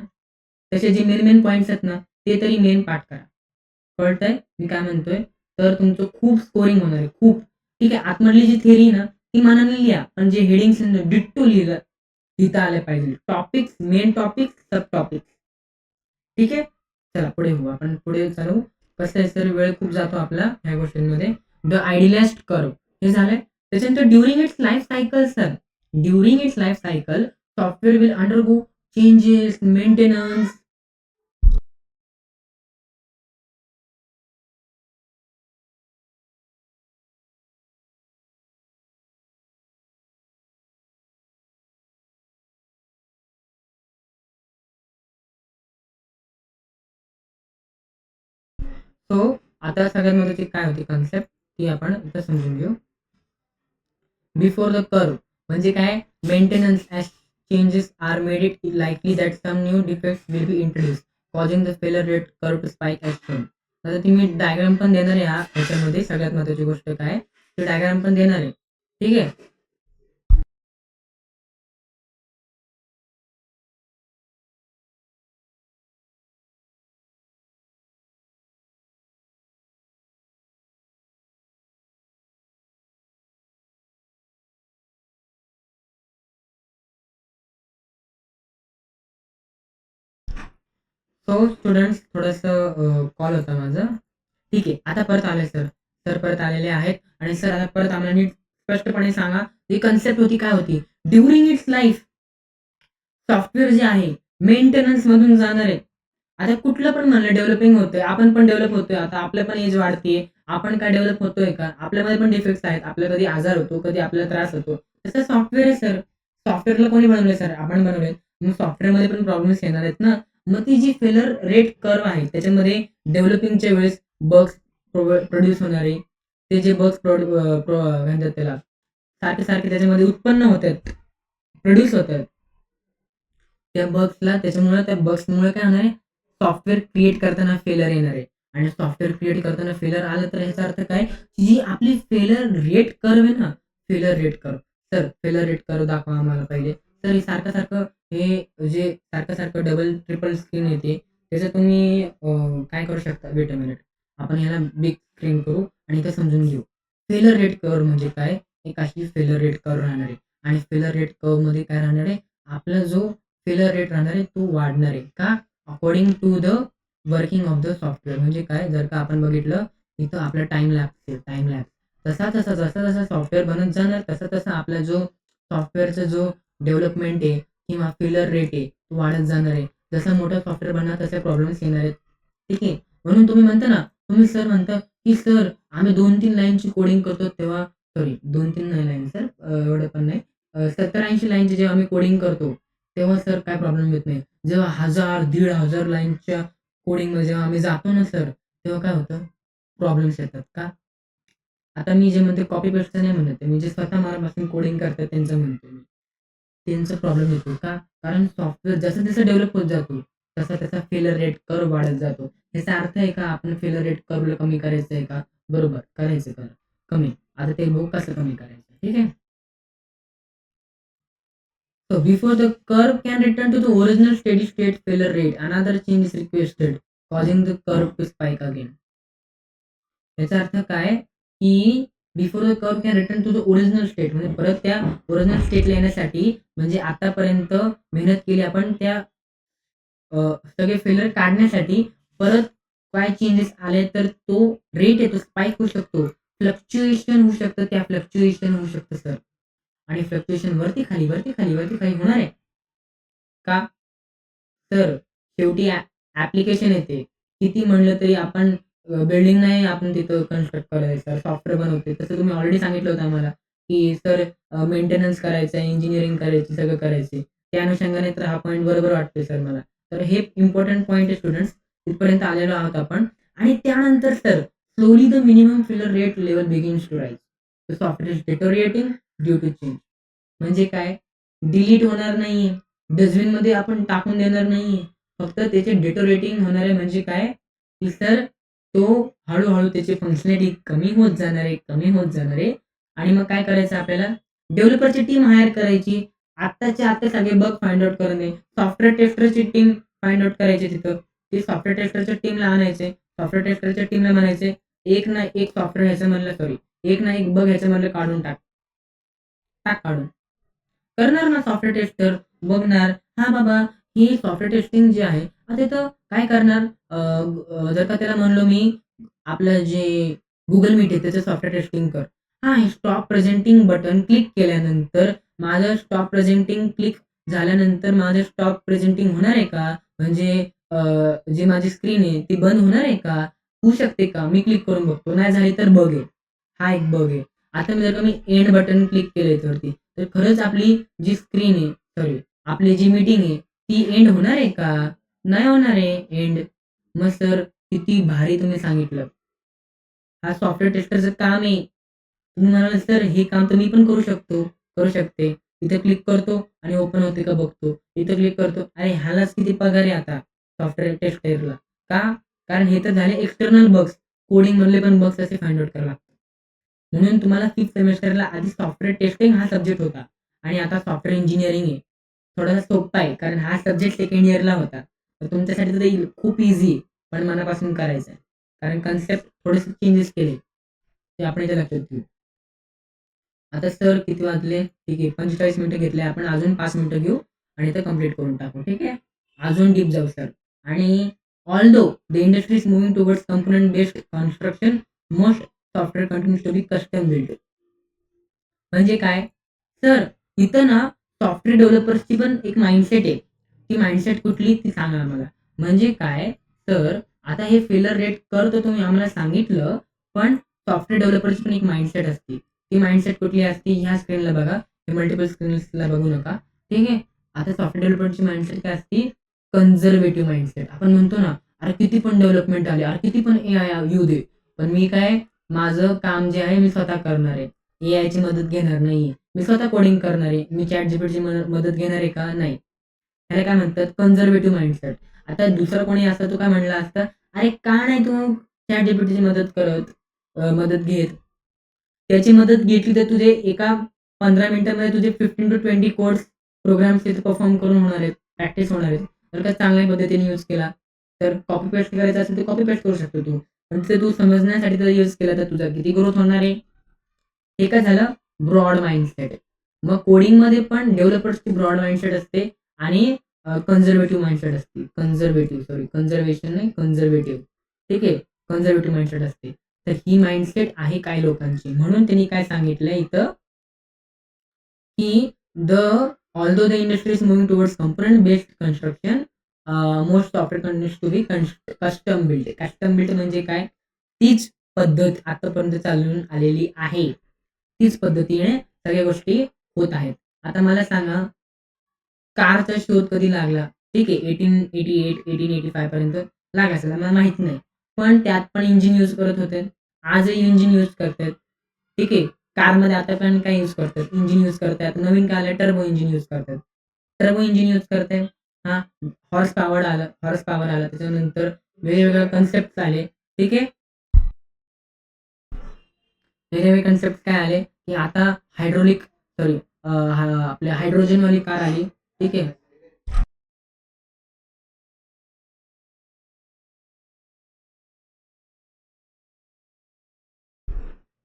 तसे जे मेन पॉइंट्स आहेत ना, ते तरी मेन पाठ करा. कळतंय मी काय म्हणतोय? तर तुमचं खूप स्कोरिंग होणार आहे, खूप. ठीक आहे, आतमधली जी थिअरी आहे ना, ती मनाने लिहा. पण जे हेडिंग्स आहेत ना, डिट्टो लिहिता आले पाहिजे. टॉपिक्स, मेन टॉपिक्स, सब टॉपिक्स. ठीक आहे? चला पुढे होऊ. आपण पुढे चालू. कसं आहे सर, वेळ खूप जातो आपला ह्या गोष्टींमध्ये. द आयडियलाइज्ड कर्व्ह हे झालंय. त्याच्यानंतर during it's life cycle sir. During it's life cycle software will undergo changes, maintenance so आता सगळ्यात महत्त्वाची काय होती कन्सेप्ट ती आपण इथं समजून घेऊ. बिफोर द कर्व म्हणजे काय, maintenance as changes are made it likely that some new defects will be introduce causing the failure rate curve to spike as shown. आता तुम्ही डायग्राम पण देणार आहे ह्याच्यामध्ये. सगळ्यात महत्त्वाची गोष्ट काय, ते डायग्राम पण देणार आहे. ठीक आहे. सो स्टुडंट्स थोडंसं कॉल होता माझा. ठीक आहे. आता परत आले सर. सर परत आलेले आहेत आणि सर आता परत आम्हाला नीट स्पष्टपणे सांगा, ही कन्सेप्ट होती काय होती? ड्युरिंग इट्स लाईफ सॉफ्टवेअर जे आहे मेंटेनन्स मधून जाणार आहे. आता कुठलं पण म्हणलं डेव्हलपिंग होतंय, आपण पण डेव्हलप होतोय. आता आपलं पण एज वाढतीये. आपण काय डेव्हलप होतोय का? आपल्यामध्ये पण डिफेक्ट्स आहेत. आपल्याला कधी आजार होतो, कधी आपल्याला त्रास होतो. तसं सॉफ्टवेअर आहे सर. सॉफ्टवेअरला कोणी बनवलंय सर? आपण बनवलंय. मग सॉफ्टवेअरमध्ये पण प्रॉब्लेम्स येणार आहेत ना. मग ती जी फेलर रेट कर्व आहे त्याच्यामध्ये डेव्हलपिंगच्या वेळेस बग्स प्रोड्यूस होणारे, ते जे बग्स काय म्हणतात त्याला, सारखे त्याच्यामध्ये उत्पन्न होत आहेत, प्रोड्यूस होत आहेत. त्या बग्समुळे काय होणार आहे, सॉफ्टवेअर क्रिएट करताना फेलर येणार आहे. आणि सॉफ्टवेअर क्रिएट करताना फेलर आलं तर ह्याचा अर्थ काय, जी आपली फेलर रेट कर्व आहे ना, फेलर रेट कर्व. सर फेलर रेट कर्व दाखवा आम्हाला पहिले. तर हे सारखं हे जे सारखं डबल ट्रिपल स्क्रीन येते, त्याचं तुम्ही काय करू शकता, वेट अ मिनिट, आपण ह्याला बिग स्क्रीन करू आणि ते समजून घेऊ. फेलर रेट कर्व म्हणजे काय, एक अशी फेलर रेट कर्व राहणार आहे. आणि फेलर रेट कर्व मध्ये काय राहणार आहे, आपला जो फेलर रेट राहणार आहे तो वाढणार आहे. का? According to the working of the software. म्हणजे काय, जर का आपण बघितलं इथं आपला टाइम लॅप्स आहे, टाइम लॅप्स. जसा सॉफ्टवेअर बनत जाणार तसा आपला जो सॉफ्टवेअरचा जो डेव्हलपमेंट आहे किंवा फेलर रेट आहे तो वाढत जाणार आहे. जसं मोठं सॉफ्टवेअर बनणार तसे प्रॉब्लेम्स येणार आहेत. ठीक आहे. म्हणून तुम्ही म्हणता ना, तुम्ही सर म्हणता की सर आम्ही 2-3 लाईनची कोडिंग करतो तेव्हा, सॉरी 2-3 नाही लाईन सर, एवढं पण नाही, 70-80 लाईनची जेव्हा आम्ही कोडिंग करतो तेव्हा सर काय प्रॉब्लेम येत नाही. जेव्हा 1000-1500 लाईनच्या कोडिंगमध्ये जेव्हा आम्ही जातो ना सर, तेव्हा काय होतं, प्रॉब्लेम्स येतात. का? आता मी जे म्हणते कॉपी पेस्टचं नाही म्हणत आहे. मी जे स्वतः मनापासून कोडिंग करतात त्यांचं म्हणतो मी. त्यांचा प्रॉब्लेम येतो. का? कारण सॉफ्टवेअर जसं डेव्हलप होत जातो, तसा त्याचा फेलर रेट कर्व वाढत जातो. याचा अर्थ आहे का आपण फेलर रेट कर्वला कमी करायचं आहे का? बरोबर, करायचं का? कमी. आता ते बघू कसं कमी करायचं. ठीक आहे. So before the curve can return to the original steady state failure rate, another change is requested, causing the curve to spike again. याचा अर्थ काय, की before the curve can return to the original state, म्हणजे परत त्या ओरिजिनल स्टेटला येण्यासाठी, म्हणजे आतापर्यंत मेहनत केली आपण त्या सगळे फेल्युअर काढण्यासाठी, परत काय चेंजेस आले तर तो रेट आहे तो स्पाइक होऊ शकतो. फ्लक्च्युएशन होऊ शकतं, त्या फ्लक्च्युएशन होऊ शकतं सर. आणि फ्लक्च्युएशन वरती खाली, वरती खाली, वरती खाली होणार आहे. का? तर शेवटी ॲप्लिकेशन येते. किती म्हणलं तरी आपण बिल्डिंग नाही आपण तिथं कन्स्ट्रक्ट करायचं, सॉफ्टवेअर बनवते. तसं तुम्ही ऑलरेडी सांगितलं होतं आम्हाला, की सर मेंटेनन्स करायचं आहे, इंजिनिअरिंग करायची, सगळं करायचे. त्या अनुषंगाने तर हा पॉइंट बरोबर वाटतोय सर मला. तर हे इम्पोर्टंट पॉइंट आहे स्टुडंट्स. तिथपर्यंत आलेलो आहोत आपण. आणि त्यानंतर sir slowly the minimum failure rate level begins to rise. The software is deteriorating due to change. म्हणजे काय? डिलीट होणार नाहीये. डस्टबिनमध्ये आपण टाकून देणार नाहीये. फक्त त्याचे डिटोरेटिंग होणार आहे. म्हणजे काय, की सर तो हळू-हळू त्याची फंक्शनॅलिटी कमी होत जाणार आहे, कमी होत जाणार आहे. आणि मग काय करायचं आपल्याला? डेव्हलपरची टीम हायर करायची. आत्ताच्या आत्ता सगळे बग फाइंड आउट करणे. सॉफ्टवेअर टेस्टरची टीम फाइंड आउट करायची तिथं. ते सॉफ्टवेअर टेस्टरच्या टीमला आणायचे. सॉफ्टवेअर टेस्टरच्या टीमला म्हणायचे, एक ना एक सॉफ्टवेअर ह्याचं म्हणलं, सॉरी, एक ना एक बग ह्याचं म्हणलं काढून टाक. टाक काढून. करणार ना सॉफ्टवेअर टेस्टर, बघणार, हां बाबा ही सॉफ्टवेअर टेस्टिंग जी आहे, आता इथं काय करणार, जर का त्याला म्हणलो मी आपलं जे Google Meet आहे त्याचं सॉफ्टवेअर टेस्टिंग कर. हां, हे स्टॉप प्रेझेंटिंग बटन क्लिक केल्यानंतर माझं स्टॉप प्रेझेंटिंग क्लिक झाल्यानंतर माझं स्टॉप प्रेझेंटिंग होणार आहे का? म्हणजे जी माझी स्क्रीन आहे ती बंद होणार आहे का? होऊ शकते का? मी क्लिक करून बघतो. नाही झाली तर बग आहे. हा एक बग आहे. आता जर का मी एंड बटन क्लिक केलं याच्यावरती, तर खरंच आपली जी स्क्रीन आहे, सॉरी, आपली जी मीटिंग आहे ती एंड होणार आहे का? नाही होणार आहे एंड. मग सर किती भारी तुम्ही सांगितलं. हा सॉफ्टवेअर टेस्टरचं काम आहे. तुम्ही म्हणाल सर हे काम तर मी पण करू शकतो, करू शकते. इथे क्लिक करतो आणि ओपन होते का बघतो. इथे क्लिक करतो. अरे ह्यालाच किती पगार आहे आता सॉफ्टवेअर टेस्टरला. का? कारण हे तर झाले एक्सटर्नल बग्स. कोडिंगमधले पण बग्स असे फाइंड आउट करावे लागतात. म्हणून तुम्हाला 5th सेमेस्टरला आधी सॉफ्टवेअर टेस्टिंग हा सब्जेक्ट होता आणि आता सॉफ्टवेअर इंजिनिअरिंग आहे. थोडासा सोपा आहे कारण हा सब्जेक्ट सेकंड इयरला होता. तर तुमच्यासाठी तर ते खूप ईझी आहे, पण मनापासून करायचं आहे. कारण कन्सेप्ट थोडेसे चेंजेस केले. ते आपण इथे लक्षात घेऊ. आता सर किती वाजले? ठीक आहे. 45 मिनिटं घेतले आपण. अजून 5 मिनिटं घेऊ आणि ते कंप्लीट करून टाकू. ठीक आहे. अजून डीप जाऊ सर. आणि although the industry is moving towards component based construction, most software continues to be custom build. म्हणजे काय? सर इथं ना सॉफ्टवेअर डेव्हलपर्सची पण एक माइंडसेट आहे. ती माइंडसेट कुठली ती सांगा आम्हाला. म्हणजे काय? तर आता हे फेल्युअर रेट तर तुम्ही आम्हाला सांगितलं, पण सॉफ्टवेअर डेव्हलपरची पण एक माइंडसेट असते. ती माइंडसेट कुठली असते? ह्या स्क्रीनला बघा. हे मल्टिपल स्क्रीन्सला बघू नका. ठीक आहे. आता सॉफ्टवेअर डेव्हलपरची माइंडसेट काय असते? Conservative mindset. आपण म्हणतो ना, अरे किती पण डेव्हलपमेंट आली, अरे किती पण एआय येऊ दे. पण मी काय माझं काम जे आहे मी स्वतः करणार आहे. एआयची मदत घेणार नाहीये. मी स्वतः कोडिंग करणार आहे. मी ChatGPTची मदत घेणार आहे का? नाही. ह्याला काय म्हणतात? Conservative mindset. आता दुसरा कोणी असता तो काय म्हणला असता, "अरे का नाही तू ChatGPTची मदत करत, मदत घेत? त्याची मदत घेतली तर तुझे एका 15 मिनिटामध्ये तुझे 15 to 20 कोड्स, प्रोग्राम्स तिथे परफॉर्म करून होणार आहेत, प्रॅक्टिस होणार आहेत. जर का चांगल्या पद्धतीने यूज केला, तर कॉपी पेस्ट करायचं असेल तर कॉपी पेस्ट करू शकतो तू. पण ते तू समजण्यासाठी जर यूज केला तर तुझा किती ग्रोथ होणार आहे?" हे काय झालं? Broad mindset. मग कोडिंगमध्ये पण डेव्हलपर्सची ब्रॉड माइंडसेट असते आणि कन्झर्व्हेटिव्ह माइंडसेट असते. कन्झर्वेशन नाही, कन्झर्व्हेटिव्ह. ठीक आहे. कन्झर्व्हेटिव्ह माइंडसेट असते. तर ही माइंडसेट आहे काही लोकांची. म्हणून त्यांनी काय सांगितलंय इथं, की although the industry is moving towards component based construction, most software continues to be custom build. Custom build म्हणजे काय? तीच पद्धत आतापर्यंत चालून आलेली आहे. तीच पद्धतीने सगळ्या गोष्टी होत आहेत. आता मला सांगा, कारचा शोध कधी लागला? ठीक आहे. 1888, 1885 पर्यंत लागला असेल. मला माहीत नाही. पण त्यात पण इंजिन यूज करत होते. आजही इंजिन यूज करतायत. ठीक आहे. कारमध्ये आता पण काय यूज करतात? इंजिन यूज करतात. नवीन काय आलं? टर्बो इंजिन यूज करतात. टर्बो इंजिन यूज करताय. हां, हॉर्स पॉवर आलं, हॉर्स पॉवर आलं. त्याच्यानंतर वेगवेगळे कन्सेप्ट्स आले. ठीक आहे. वेगवेगळे कन्सेप्ट काय आले, की आता हायड्रोलिक सॉरी आपल्या हायड्रोजनवाली कार आली. ठीक आहे.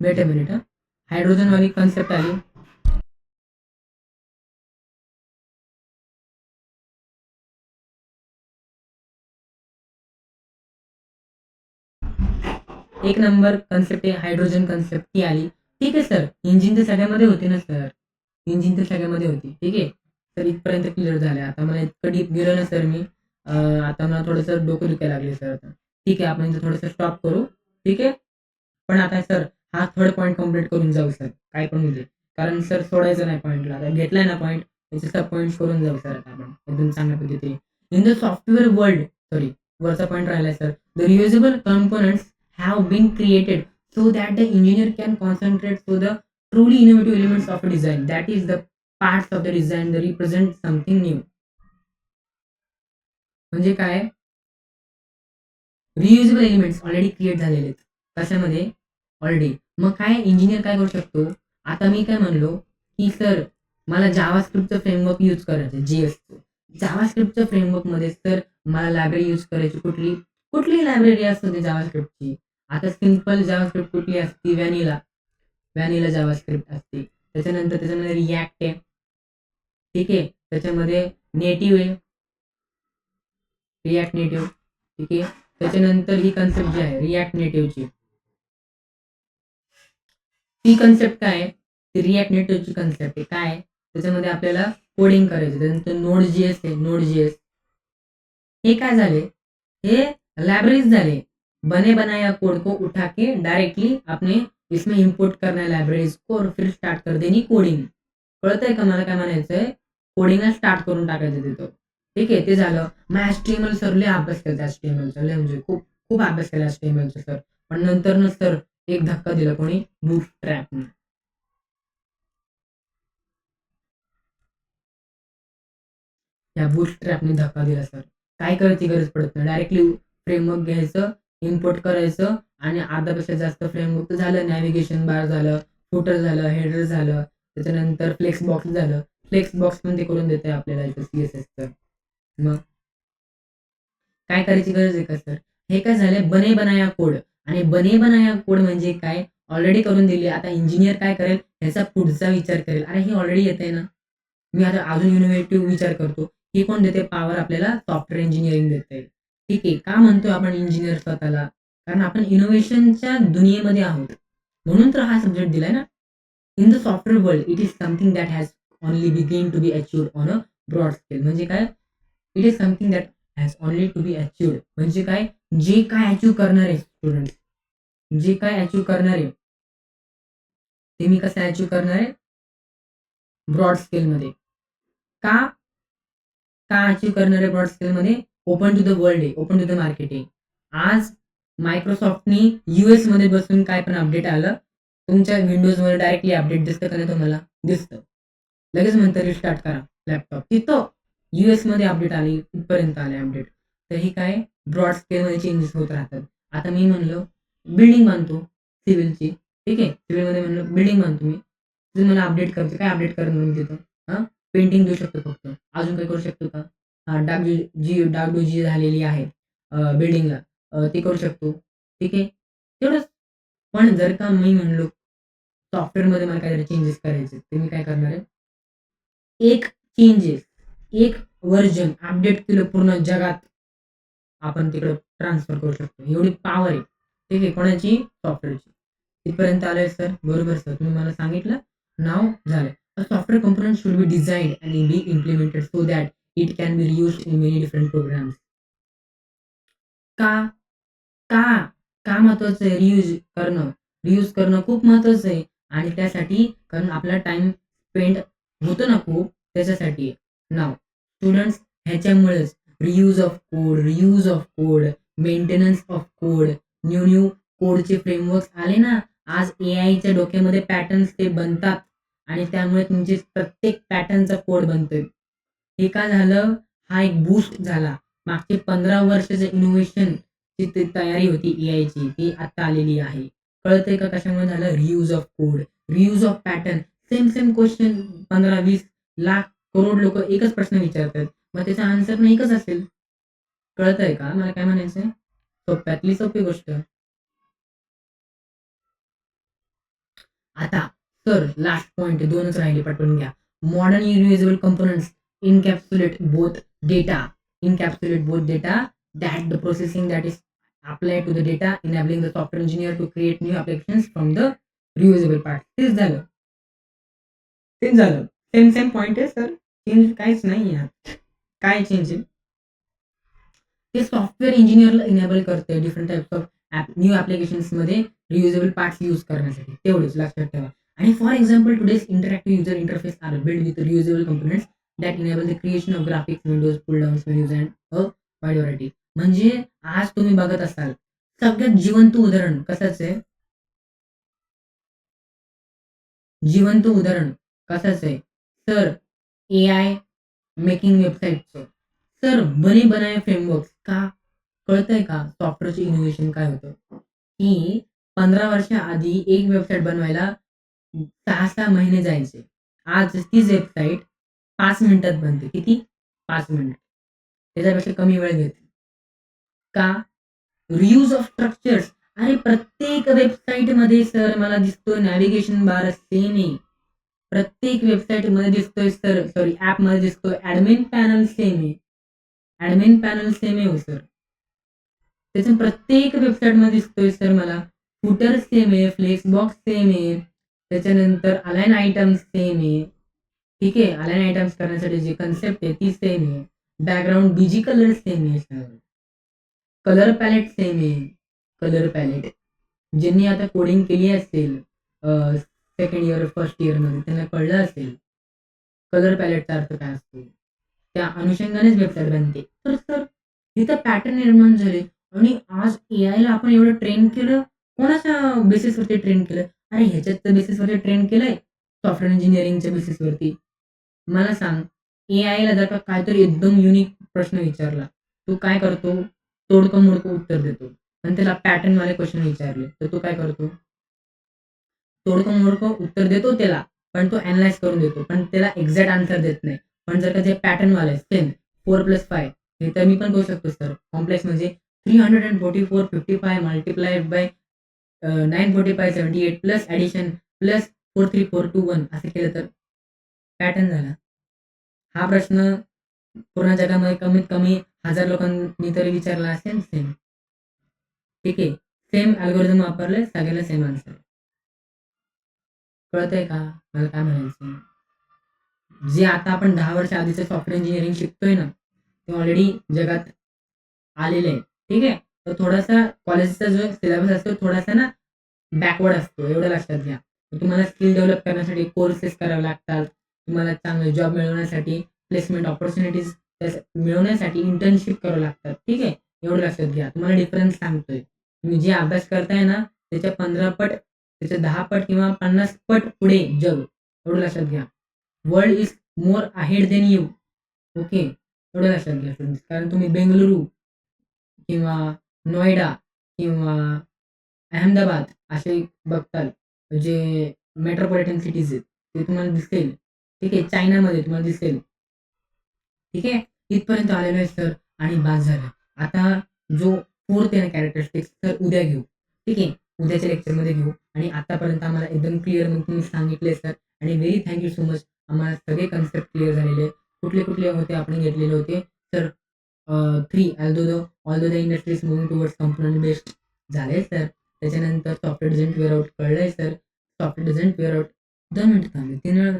वेट अ मिनिट हायड्रोजनवाली कन्सेप्ट आली. एक नंबर कन्सेप्ट आहे हायड्रोजन कन्सेप्ट ती आली. ठीक आहे सर. इंजिन तर सगळ्यामध्ये होती ना सर. इंजिन तर सगळ्यामध्ये होती. ठीक आहे. तर इथपर्यंत क्लिअर झालं. आता मला इतकं डीप गेलो ना सर मी, आता मला थोडंसं डोकं दुखायला लागले सर आता. ठीक आहे. आपण इथं थोडंसं स्टॉप करू. ठीक आहे. पण आता सर हा थर्ड पॉइंट कंप्लीट करून जाऊ सर. काय पण होऊ दे. कारण सर सोडायचं नाही पॉइंटला. आता घेतलाय ना पॉइंट, त्याचे सब पॉइंट्स करून जाऊ सर आता आपण एकदम चांगल्या पद्धतीने. In the software world sorry वरचा पॉइंट राहिलाय sir. The reusable components have been created so that the engineer can concentrate so the truly innovative elements of a design, that is the parts of the design that represent something new. म्हणजे काय? रियुजेबल एलिमेंट्स ऑलरेडी क्रिएट झालेले आहेत. कशामध्ये? ऑलरेडी. मग काय इंजिनिअर काय करू शकतो? आता मी काय म्हणलो, की सर मला जावास्क्रिप्टचं फ्रेमवर्क यूज करायचं JSचं. जावास्क्रिप्टच्या फ्रेमवर्कमध्ये सर मला लायब्ररी यूज करायची कुठली? कुठली लायब्ररी असते जावास्क्रिप्टची? आता सिंपल जावास्क्रिप्ट कुठली असते? व्हॅनिला जावास्क्रिप्ट असते. त्याच्यामध्ये रिॲक्ट आहे. ठीक आहे. त्याच्यामध्ये नेटिव्ह आहे. React native. ठीक आहे. त्याच्यानंतर ही कन्सेप्ट जी आहे रिॲक्ट नेटिव्हची, ती कन्सेप्ट काय आहे? ती रिॲक्ट नेटिव्हची कन्सेप्ट आहे. काय आहे? त्याच्यामध्ये आपल्याला कोडिंग करायचं. त्यानंतर Node.js आहे. Node.js हे काय झाले? हे लाइब्रेरीज झाले. बने बनाया कोड को उठा के डायरेक्टली आपने इसमें इम्पोर्ट करना है लाइब्रेरीज को और फिर स्टार्ट कर देनी कोडिंग. कळतंय का मला काय म्हणायचंय? कोडिंगला स्टार्ट करून टाकायचं तिथं. ठीक आहे. ते झालं. मग HTML सर लय अभ्यास केलता HTMLचा लय म्हणजे खूप खूप अभ्यास केला HTMLचा सर, पण नंतर ना सर एक धक्का दिला कोणी, बूटस्ट्रॅपने. या बूटस्ट्रॅपने धक्का दिला सर. काय करायची गरज पडत नाही. डायरेक्टली फ्रेमवर्क घ्यायचं, इम्पोर्ट करायचं आणि अर्ध्यापेक्षा जास्त फ्रेमवर्क झालं. नॅव्हिगेशन बार झालं, फुटर झालं, हेडर झालं, त्याच्यानंतर फ्लेक्स बॉक्स झालं. फ्लेक्स बॉक्स पण ते करून देते आपल्याला इथं CSSचं. मग काय करायची गरज आहे का सर? हे काय झालंय, बने बनाया कोड. आणि बने बनाया कोड म्हणजे काय, ऑलरेडी करून दिली. आता इंजिनियर काय करेल, ह्याचा पुढचा विचार करेल. अरे हे ऑलरेडी येतंय ना. मी आता अजून इनोव्हेटिव्ह विचार करतो. हे कोण देते पॉवर आपल्याला, सॉफ्टवेअर इंजिनिअरिंग देते. ठीक आहे. का म्हणतो आपण इंजिनियर स्वतःला? कारण आपण इनोव्हेशनच्या दुनियेमध्ये आहोत. म्हणून तर हा सब्जेक्ट दिलाय ना. In the software world it is something that has only begin to be achieved on a broad scale. म्हणजे काय, it is something that has only to be achieved. म्हणजे काय, जे काय अचीव्ह करणार आहे स्टुडंट, जे काय अचीव्ह करणार आहे ते मी कसं अचीव्ह करणार आहे, ब्रॉड स्केलमध्ये. का का अचीव्ह करणार आहे ब्रॉड स्केलमध्ये? ओपन टू द वर्ल्ड आहे, ओपन टू द मार्केट आहे. आज मायक्रोसॉफ्टनी US मध्ये बसून काय पण अपडेट आलं, तुमच्या विंडोजमध्ये डायरेक्टली अपडेट दिसतं का नाही तुम्हाला? दिसतं. लगेच म्हणतं रिस्टार्ट करा लॅपटॉप. तिथं US मध्ये अपडेट आली, इथपर्यंत आले अपडेट. तर ही काय, ब्रॉड स्केलमध्ये चेंजेस होत राहतात. आता मी म्हणलो बिल्डिंग बांधतो सिव्हिलची, ठीक आहे. सिव्हिलमध्ये म्हणलं बिल्डिंग बांधतो मी. तुम्ही मला अपडेट करतो. काय अपडेट करून मी तिथं? हां, पेंटिंग देऊ शकतो फक्त. अजून काही करू शकतो का? डागडुजी झालेली आहे बिल्डिंगला, ते करू शकतो. ठीक आहे. तेवढंच. पण जर का मी म्हणलो सॉफ्टवेअरमध्ये मला काहीतरी चेंजेस करायचे, तर मी काय करणार आहे? एक चेंजेस, एक व्हर्जन अपडेट केलं पूर्ण जगात, आपण तिकडं ट्रान्सफर करू शकतो. एवढी पॉवर आहे. ठीक आहे. कोणाची? सॉफ्टवेअरची. इथपर्यंत आलोय सर. बरोबर सर. तुम्ही मला सांगितलं. नाव झालं. A software component should be designed and be implemented so that it can be reused in many different programs. का? का? का महत्वाचं आहे रियूज करणं? रियूज करणं खूप महत्वाचं आहे आणि त्यासाठी कारण आपला टाईम स्पेंड होतो ना खूप, त्याच्यासाठी आहे. नाव स्टुडंट्स ह्याच्यामुळेच reuse of code, maintenance of code, new कोडचे फ्रेमवर्क्स आले ना. आज AIच्या डोक्यामध्ये पॅटर्न्स ते बनतात आणि त्यामुळे तुमचे प्रत्येक पॅटर्नचा कोड बनतोय. हे का झालं? हा एक बूस्ट झाला. मागचे 15 वर्षाचं इनोव्हेशन ची ती तयारी होती AIची, ती आता आलेली आहे. कळतंय का कशामुळे झालं? Reuse of code, reuse of pattern. Same question 15-20 lakh crore लोकं एकच प्रश्न विचारतात. मग त्याचा आन्सर पण एकच असेल. कळतंय का मला काय म्हणायचंय? सोप्यातली सोपी गोष्ट. आता सर लास्ट पॉइंट 2च राहिले, पटवून घ्या. Modern reusable components encapsulate both data encapsulate both data that the processing that is applied to the data, enabling the software engineer to create new applications from the reusable part. तेच झालं. तेच झालं. सेम पॉइंट आहे सर. चेंज काहीच नाही आहे. काय चेंज आहे? ते सॉफ्टवेअर इंजिनिअरला इनेबल करते डिफरंट टाइप्स ऑफ न्यू ॲप्लिकेशन्समध्ये रियुजेबल पार्ट्स यूज करण्यासाठी. तेवढेच लक्षात ठेवा. आणि for example today's interactive user interface are build with reusable components that enable the creation of graphics, windows, pull downs menus and a wide variety. म्हणजे आज तुम्ही बघत असाल सगळ्यात जिवंत उदाहरण कशाचं आहे? जिवंत उदाहरण कशाचं आहे? सर AI मेकिंग वेबसाईटचं. सर बने बनाए फ्रेमवर्क. का? कळतंय का सॉफ्टवेअरचं इनोव्हेशन काय होतं? की 15 वर्षाआधी एक वेबसाईट बनवायला 6-6 महिने जायचे. आज तीच वेबसाईट 5 मिनिटात बनते. किती? 5 मिनिट. त्याच्यापेक्षा कमी वेळ घेते. का? Reuse of structures. अरे प्रत्येक वेबसाईटमध्ये सर मला दिसतोय नॅव्हिगेशन बार सेम आहे. प्रत्येक वेबसाईटमध्ये दिसतोय सर, सॉरी ॲपमध्ये दिसतोय ॲडमिन पॅनल सेम आहे. ॲडमिन पॅनल सेम आहे हो सर. त्याच्या प्रत्येक वेबसाईटमध्ये दिसतोय सर मला फुटर सेम आहे, फ्लेक्स बॉक्स सेम आहे, त्याच्यानंतर अलाइन आयटम्स सेम आहे. ठीक आहे. अलाइन आयटम्स करण्यासाठी जी कन्सेप्ट आहे ती सेम आहे. बॅकग्राऊंड बीजी कलर सेम आहे सर. कलर पॅलेट सेम आहे. Colour palette. ज्यांनी आता कोडिंग केली असेल सेकंड इयर, फर्स्ट इयरमध्ये त्यांना कळलं असेल कलर पॅलेटचा अर्थ काय असतो. त्या अनुषंगानेच वेबसाईट बनते. तर सर इथं पॅटर्न निर्माण झाले. आणि आज एआयला आपण एवढं ट्रेन केलं, कोणाच्या बेसिसवरती ट्रेन केलं? अरे ह्याच्याच्या बेसिसवरती ट्रेन केलंय, सॉफ्टवेअर इंजिनिअरिंगच्या बेसिसवरती. मला सांग, एआयला जर का काहीतरी एकदम युनिक प्रश्न विचारला, तू काय करतो? तोडकं-मोडकं उत्तर देतो. आणि त्याला पॅटर्नवाले क्वेश्चन विचारले, तर तू काय करतो? तोडकं-मोडकं उत्तर देतो त्याला, पण तो अॅनलाईज करून देतो. पण त्याला एक्झॅक्ट आन्सर देत नाही. पण जर का जे पॅटर्नवालं आहे, सेम 4+5 हे तर मी पण करू शकतो सर. कॉम्प्लेक्स म्हणजे 344, 55 multiplied by 945, 78 plus addition plus 43421 असं केलं तर पॅटर्न झाला. हा प्रश्न पूर्ण जगामध्ये कमीत कमी 1000 लोकांनी तरी विचारला असेल सेम. ठीक आहे. सेम अल्गोरिदम वापरलंय, सगळ्याला सेम आन्सर. कळतंय का मला काय म्हणायचंय? जे आता आपण 10 वर्ष आधीचं सॉफ्टवेअर इंजिनिअरिंग शिकतोय ना, ते ऑलरेडी जगात आलेलं आहे. ठीक आहे. तर थोडासा कॉलेजचा जो सिलेबस असतो थोडासा ना बॅकवर्ड असतो, एवढं लक्षात घ्या. तर तुम्हाला स्किल डेव्हलप करण्यासाठी कोर्सेस करावे लागतात. तुम्हाला चांगले जॉब मिळवण्यासाठी, प्लेसमेंट अपॉर्च्युनिटीज मिळवण्यासाठी इंटर्नशिप करावं लागतात. ठीक आहे. एवढं लक्षात घ्या. तुम्हाला डिफरन्स सांगतोय. तुम्ही जे अभ्यास करताय ना, त्याच्या 15 पट, त्याच्या 10 पट किंवा 50 पट पुढे जग. एवढं लक्षात घ्या. World is more ahead than you. Okay. एवढं लक्षात घ्या फ्रेंड्स. कारण तुम्ही बेंगलुरू किंवा नोएडा किंवा अहमदाबाद असे बघताल जे मेट्रोपॉलिटन सिटीज आहेत, ते तुम्हाला दिसेल. ठीक आहे. चायनामध्ये तुम्हाला दिसेल. ठीक आहे. इथपर्यंत आलेलो आहे सर आणि बास झालं. आता जो 4th आहे कॅरेक्टरिस्टिक्स तर उद्या घेऊ. ठीक आहे. उद्याच्या लेक्चरमध्ये घेऊ आणि आतापर्यंत आम्हाला एकदम क्लिअर मग तुम्ही सांगितले सर आणि very thank you so much. आम्हाला सगळे कन्सेप्ट क्लिअर झालेले. कुठले-कुठले होते आपण घेतलेले होते. तर 3 although the industry is moving towards component based झाले सर. त्याच्यानंतर सॉफ्टवेअर डझंट वेअर आउट कळलंय sir. Software doesn't wear out 2 मिनिटं थांबा.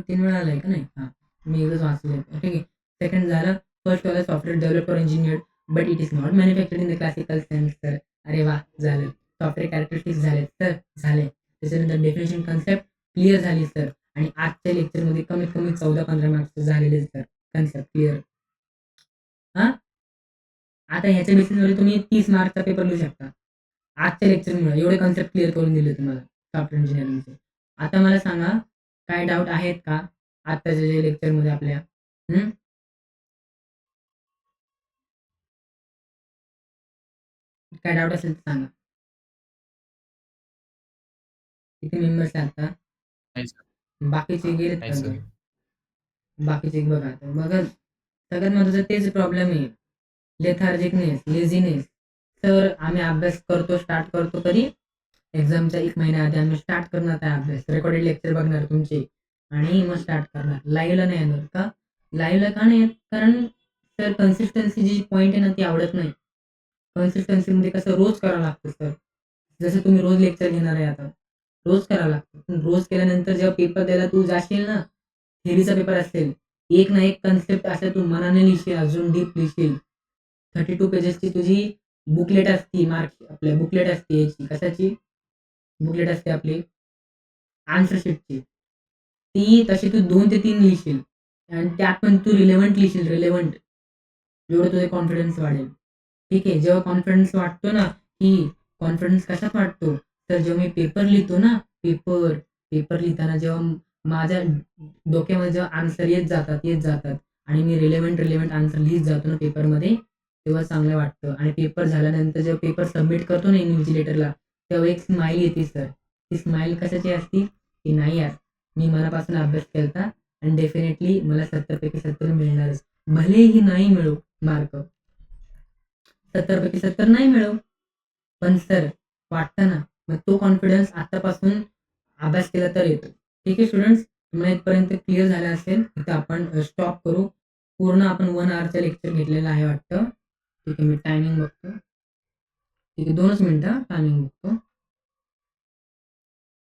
3 वेळा आलंय का नाही? हां. मी एकच वाचलंय. ठीक आहे. सेकंड झालं फर्स्ट वाला software developer engineered but it is not manufactured in the classical sense sir. अरे वाह! झालं. सॉफ्टवेअर कॅरेक्टरिस्टिक्स झाले सर, झाले. त्याच्यानंतर डेफिनेशन कन्सेप्ट क्लिअर झाली सर आणि आजच्या लेक्चरमध्ये कमीत कमी 14-15 मार्क्स झालेले सर. Concept clear. हां? आता ह्याच्या बेसिसवर तुम्ही 30 मार्कचा पेपर लिहू शकता. आजच्या लेक्चरमुळे एवढे कन्सेप्ट क्लिअर करून दिले तुम्हाला सॉफ्टवेअर इंजिनिअरिंगचे. आता मला सांगा, काय डाऊट आहेत का? आत्ताच्या जे लेक्चरमध्ये आपल्या? हं? काय डाऊट असेल तर सांगा. किती मेंबर्स आहे आता? नाही सर. बाकीचे गेलेत नाही का सर. अजून? बाकीचे बघा आता. बघा सगळ्यात महत्त्वाचं तेच प्रॉब्लेम आहे. लेथार्जिकनेस, लेझीनेस. तर आम्ही अभ्यास करतो, स्टार्ट करतो कधी? एक्झामच्या 1 महिन्याआधी आम्ही स्टार्ट करणार आहे अभ्यास. रेकॉर्डेड लेक्चर बघणार तुमचे आणि मग स्टार्ट करणार. लाईव्हला नाही येणार का? लाईव्हला का नाही येत? कारण सर कन्सिस्टन्सी जी पॉइंट आहे ना, ती आवडत नाही. कन्सिस्टन्सीमध्ये कसं रोज करावं लागतं सर. जसं तुम्ही रोज लेक्चर घेणार आहे आता. रोज करावं लागतं. पण रोज केल्यानंतर जेव्हा पेपर द्यायला तू जाशील ना, थिअरीचा पेपर असेल, एक ना एक कन्सेप्ट असं तू मनाने लिहिशील, अजून डीप लिहिशील. 32 पेजेसची तुझी बुकलेट असती, मार्क आपल्या बुकलेट असते याची. कशाची? बुकलेट असते आपली आन्सर शीटची. ती तशी तू 2 ते 3 लिहिशील आणि त्यात पण तू रिलेव्हंट लिहिशील, रिलेव्हंट. जेवढं तुझे कॉन्फिडन्स वाढेल. ठीक आहे. जेव्हा कॉन्फिडन्स वाटतो ना, की कॉन्फिडन्स कशात वाटतो? तर जेव्हा मी पेपर लिहितो ना, पेपर लिहिताना जेव्हा माझ्या डोक्यामध्ये जेव्हा आन्सर येत जातात आणि मी रिलेव्हंट आन्सर लिहीत जातो ना पेपरमध्ये, तेव्हा चांगलं वाटतं आणि पेपर झाल्यानंतर जेव्हा पेपर सबमिट करतो ना इन्व्हिजिलेटरला, तेव्हा एक स्माईल येते सर. ती स्माईल कशाची असती? की नाही यार, मी मनापासून अभ्यास केलता आणि डेफिनेटली मला 70 पैकी 70 मिळणारच. भलेही नाही मिळो मार्क. 70 पैकी 70 नाही मिळो. पण सर वाटतं ना, मग तो कॉन्फिडन्स आत्तापासून अभ्यास केला तर येतो. ठीक आहे स्टुडंट्स, तुम्हाला इथपर्यंत क्लिअर झालं असेल. इथं आपण स्टॉप करू. पूर्ण आपण 1 अवरचं लेक्चर घेतलेलं आहे वाटतं. ठीक आहे, मी टायमिंग बघतो. ठीक आहे, 2च मिनिटं टायमिंग बघतो.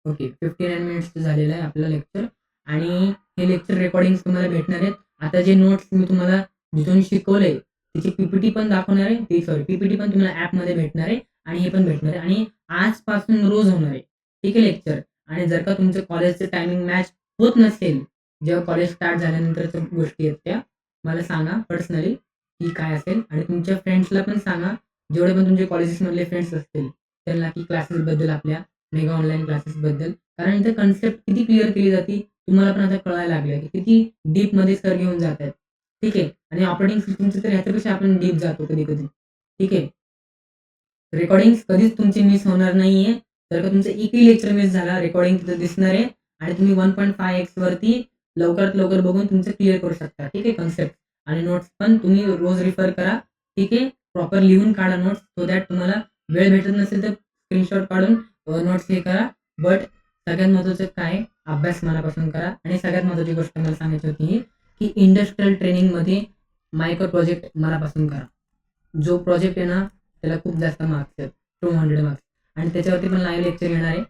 ओके, 59 मिनिट्सचं झालेलं आहे आपलं लेक्चर आणि हे लेक्चर रेकॉर्डिंग्स तुम्हाला भेटणार आहेत. आता जे नोट्स मी तुम्हाला जिथून शिकवलंय, त्याची पी-पी-टी पण दाखवणार आहे. पी-पी-टी पण तुम्हाला ॲपमध्ये भेटणार आहे आणि हे पण भेटणार आहे आणि आजपासून रोज होणार आहे. ठीक आहे लेक्चर. आणि जर का तुमचं कॉलेजचं टायमिंग मॅच होत नसेल, जेव्हा कॉलेज स्टार्ट झाल्यानंतरच्या गोष्टी आहेत त्या, मला सांगा पर्सनली की काय असेल आणि तुमच्या फ्रेंड्सला पण सांगा जेवढे पण तुमचे कॉलेजेसमधले फ्रेंड्स असतील त्यांना की क्लासेसबद्दल, आपल्या मेगा ऑनलाईन क्लासेसबद्दल, कारण इथे कन्सेप्ट किती क्लिअर केली जाते तुम्हाला पण आता कळायला लागलं की किती डीपमध्ये सर घेऊन जात आहेत. ठीक आहे. आणि ऑपरेटिंग सिस्टमचं तर ह्याच्यापेक्षा आपण डीप जातो कधी-कधी. ठीक आहे. रेकॉर्डिंग्स कधीच तुमची मिस होणार नाहीये. जर का तुमचं एकही लेक्चर मिस झाला, रेकॉर्डिंग तिथं दिसणार आहे आणि तुम्ही 1.5x वरती लवकरात लवकर बघून तुमचं क्लिअर करू शकता. ठीक आहे कन्सेप्ट. आणि नोट्स पण तुम्ही रोज रिफर करा. ठीक आहे. प्रॉपर लिहून काढा नोट्स, सो दॅट तुम्हाला वेळ भेटत नसेल तर स्क्रीनशॉट काढून नोट्स हे करा. बट सगळ्यात महत्त्वाचं काय, अभ्यास मनापासून करा. आणि सगळ्यात महत्त्वाची गोष्ट मला सांगायची होती ही, की इंडस्ट्रियल ट्रेनिंगमध्ये मायक्रो प्रोजेक्ट मनापासून करा. जो प्रोजेक्ट आहे ना त्याला खूप जास्त मार्क्स आहेत, 200 मार्क्स. आणि त्याच्यावरती पण लाईव्ह लेक्चर येणार आहे.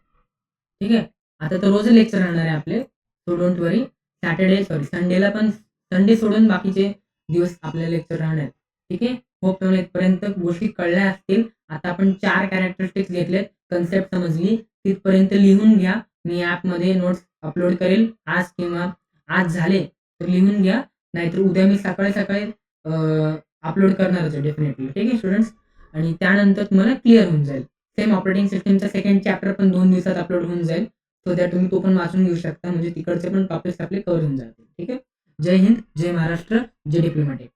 ठीक आहे. आता तर रोज लेक्चर राहणार आहे आपले, सो डोंट वरी. संडेला पण, संडे सोडून बाकीचे दिवस आपले लेक्चर राहणार आहेत. ठीक आहे. होप तुम्हाला इथपर्यंत गोष्टी कळल्या असतील. आता आपण 4 कॅरेक्टरिस्टिक्स घेतलेत, कन्सेप्ट समजली, तिथपर्यंत लिहून घ्या. मी ॲपमध्ये नोट्स अपलोड करेल आज, किंवा आज झाले तर लिहून घ्या, नाहीतर उद्या मी सकाळी अपलोड करणारच आहे डेफिनेटली. ठीक आहे स्टुडंट्स. आणि त्यानंतर तुम्हाला क्लिअर होऊन जाईल. सेम ऑपरेटिंग सिस्टमचा सेकंड चॅप्टर पण 2 दिवसात अपलोड होऊन जाईल. सो दॅट तुम्ही तो पण वाचून घेऊ शकता. म्हणजे तिकडचे पण टॉपिक्स आपले कव्हर होऊन जातील. ठीक आहे. जय हिंद, जय महाराष्ट्र, जय डिप्लोमॅटिक.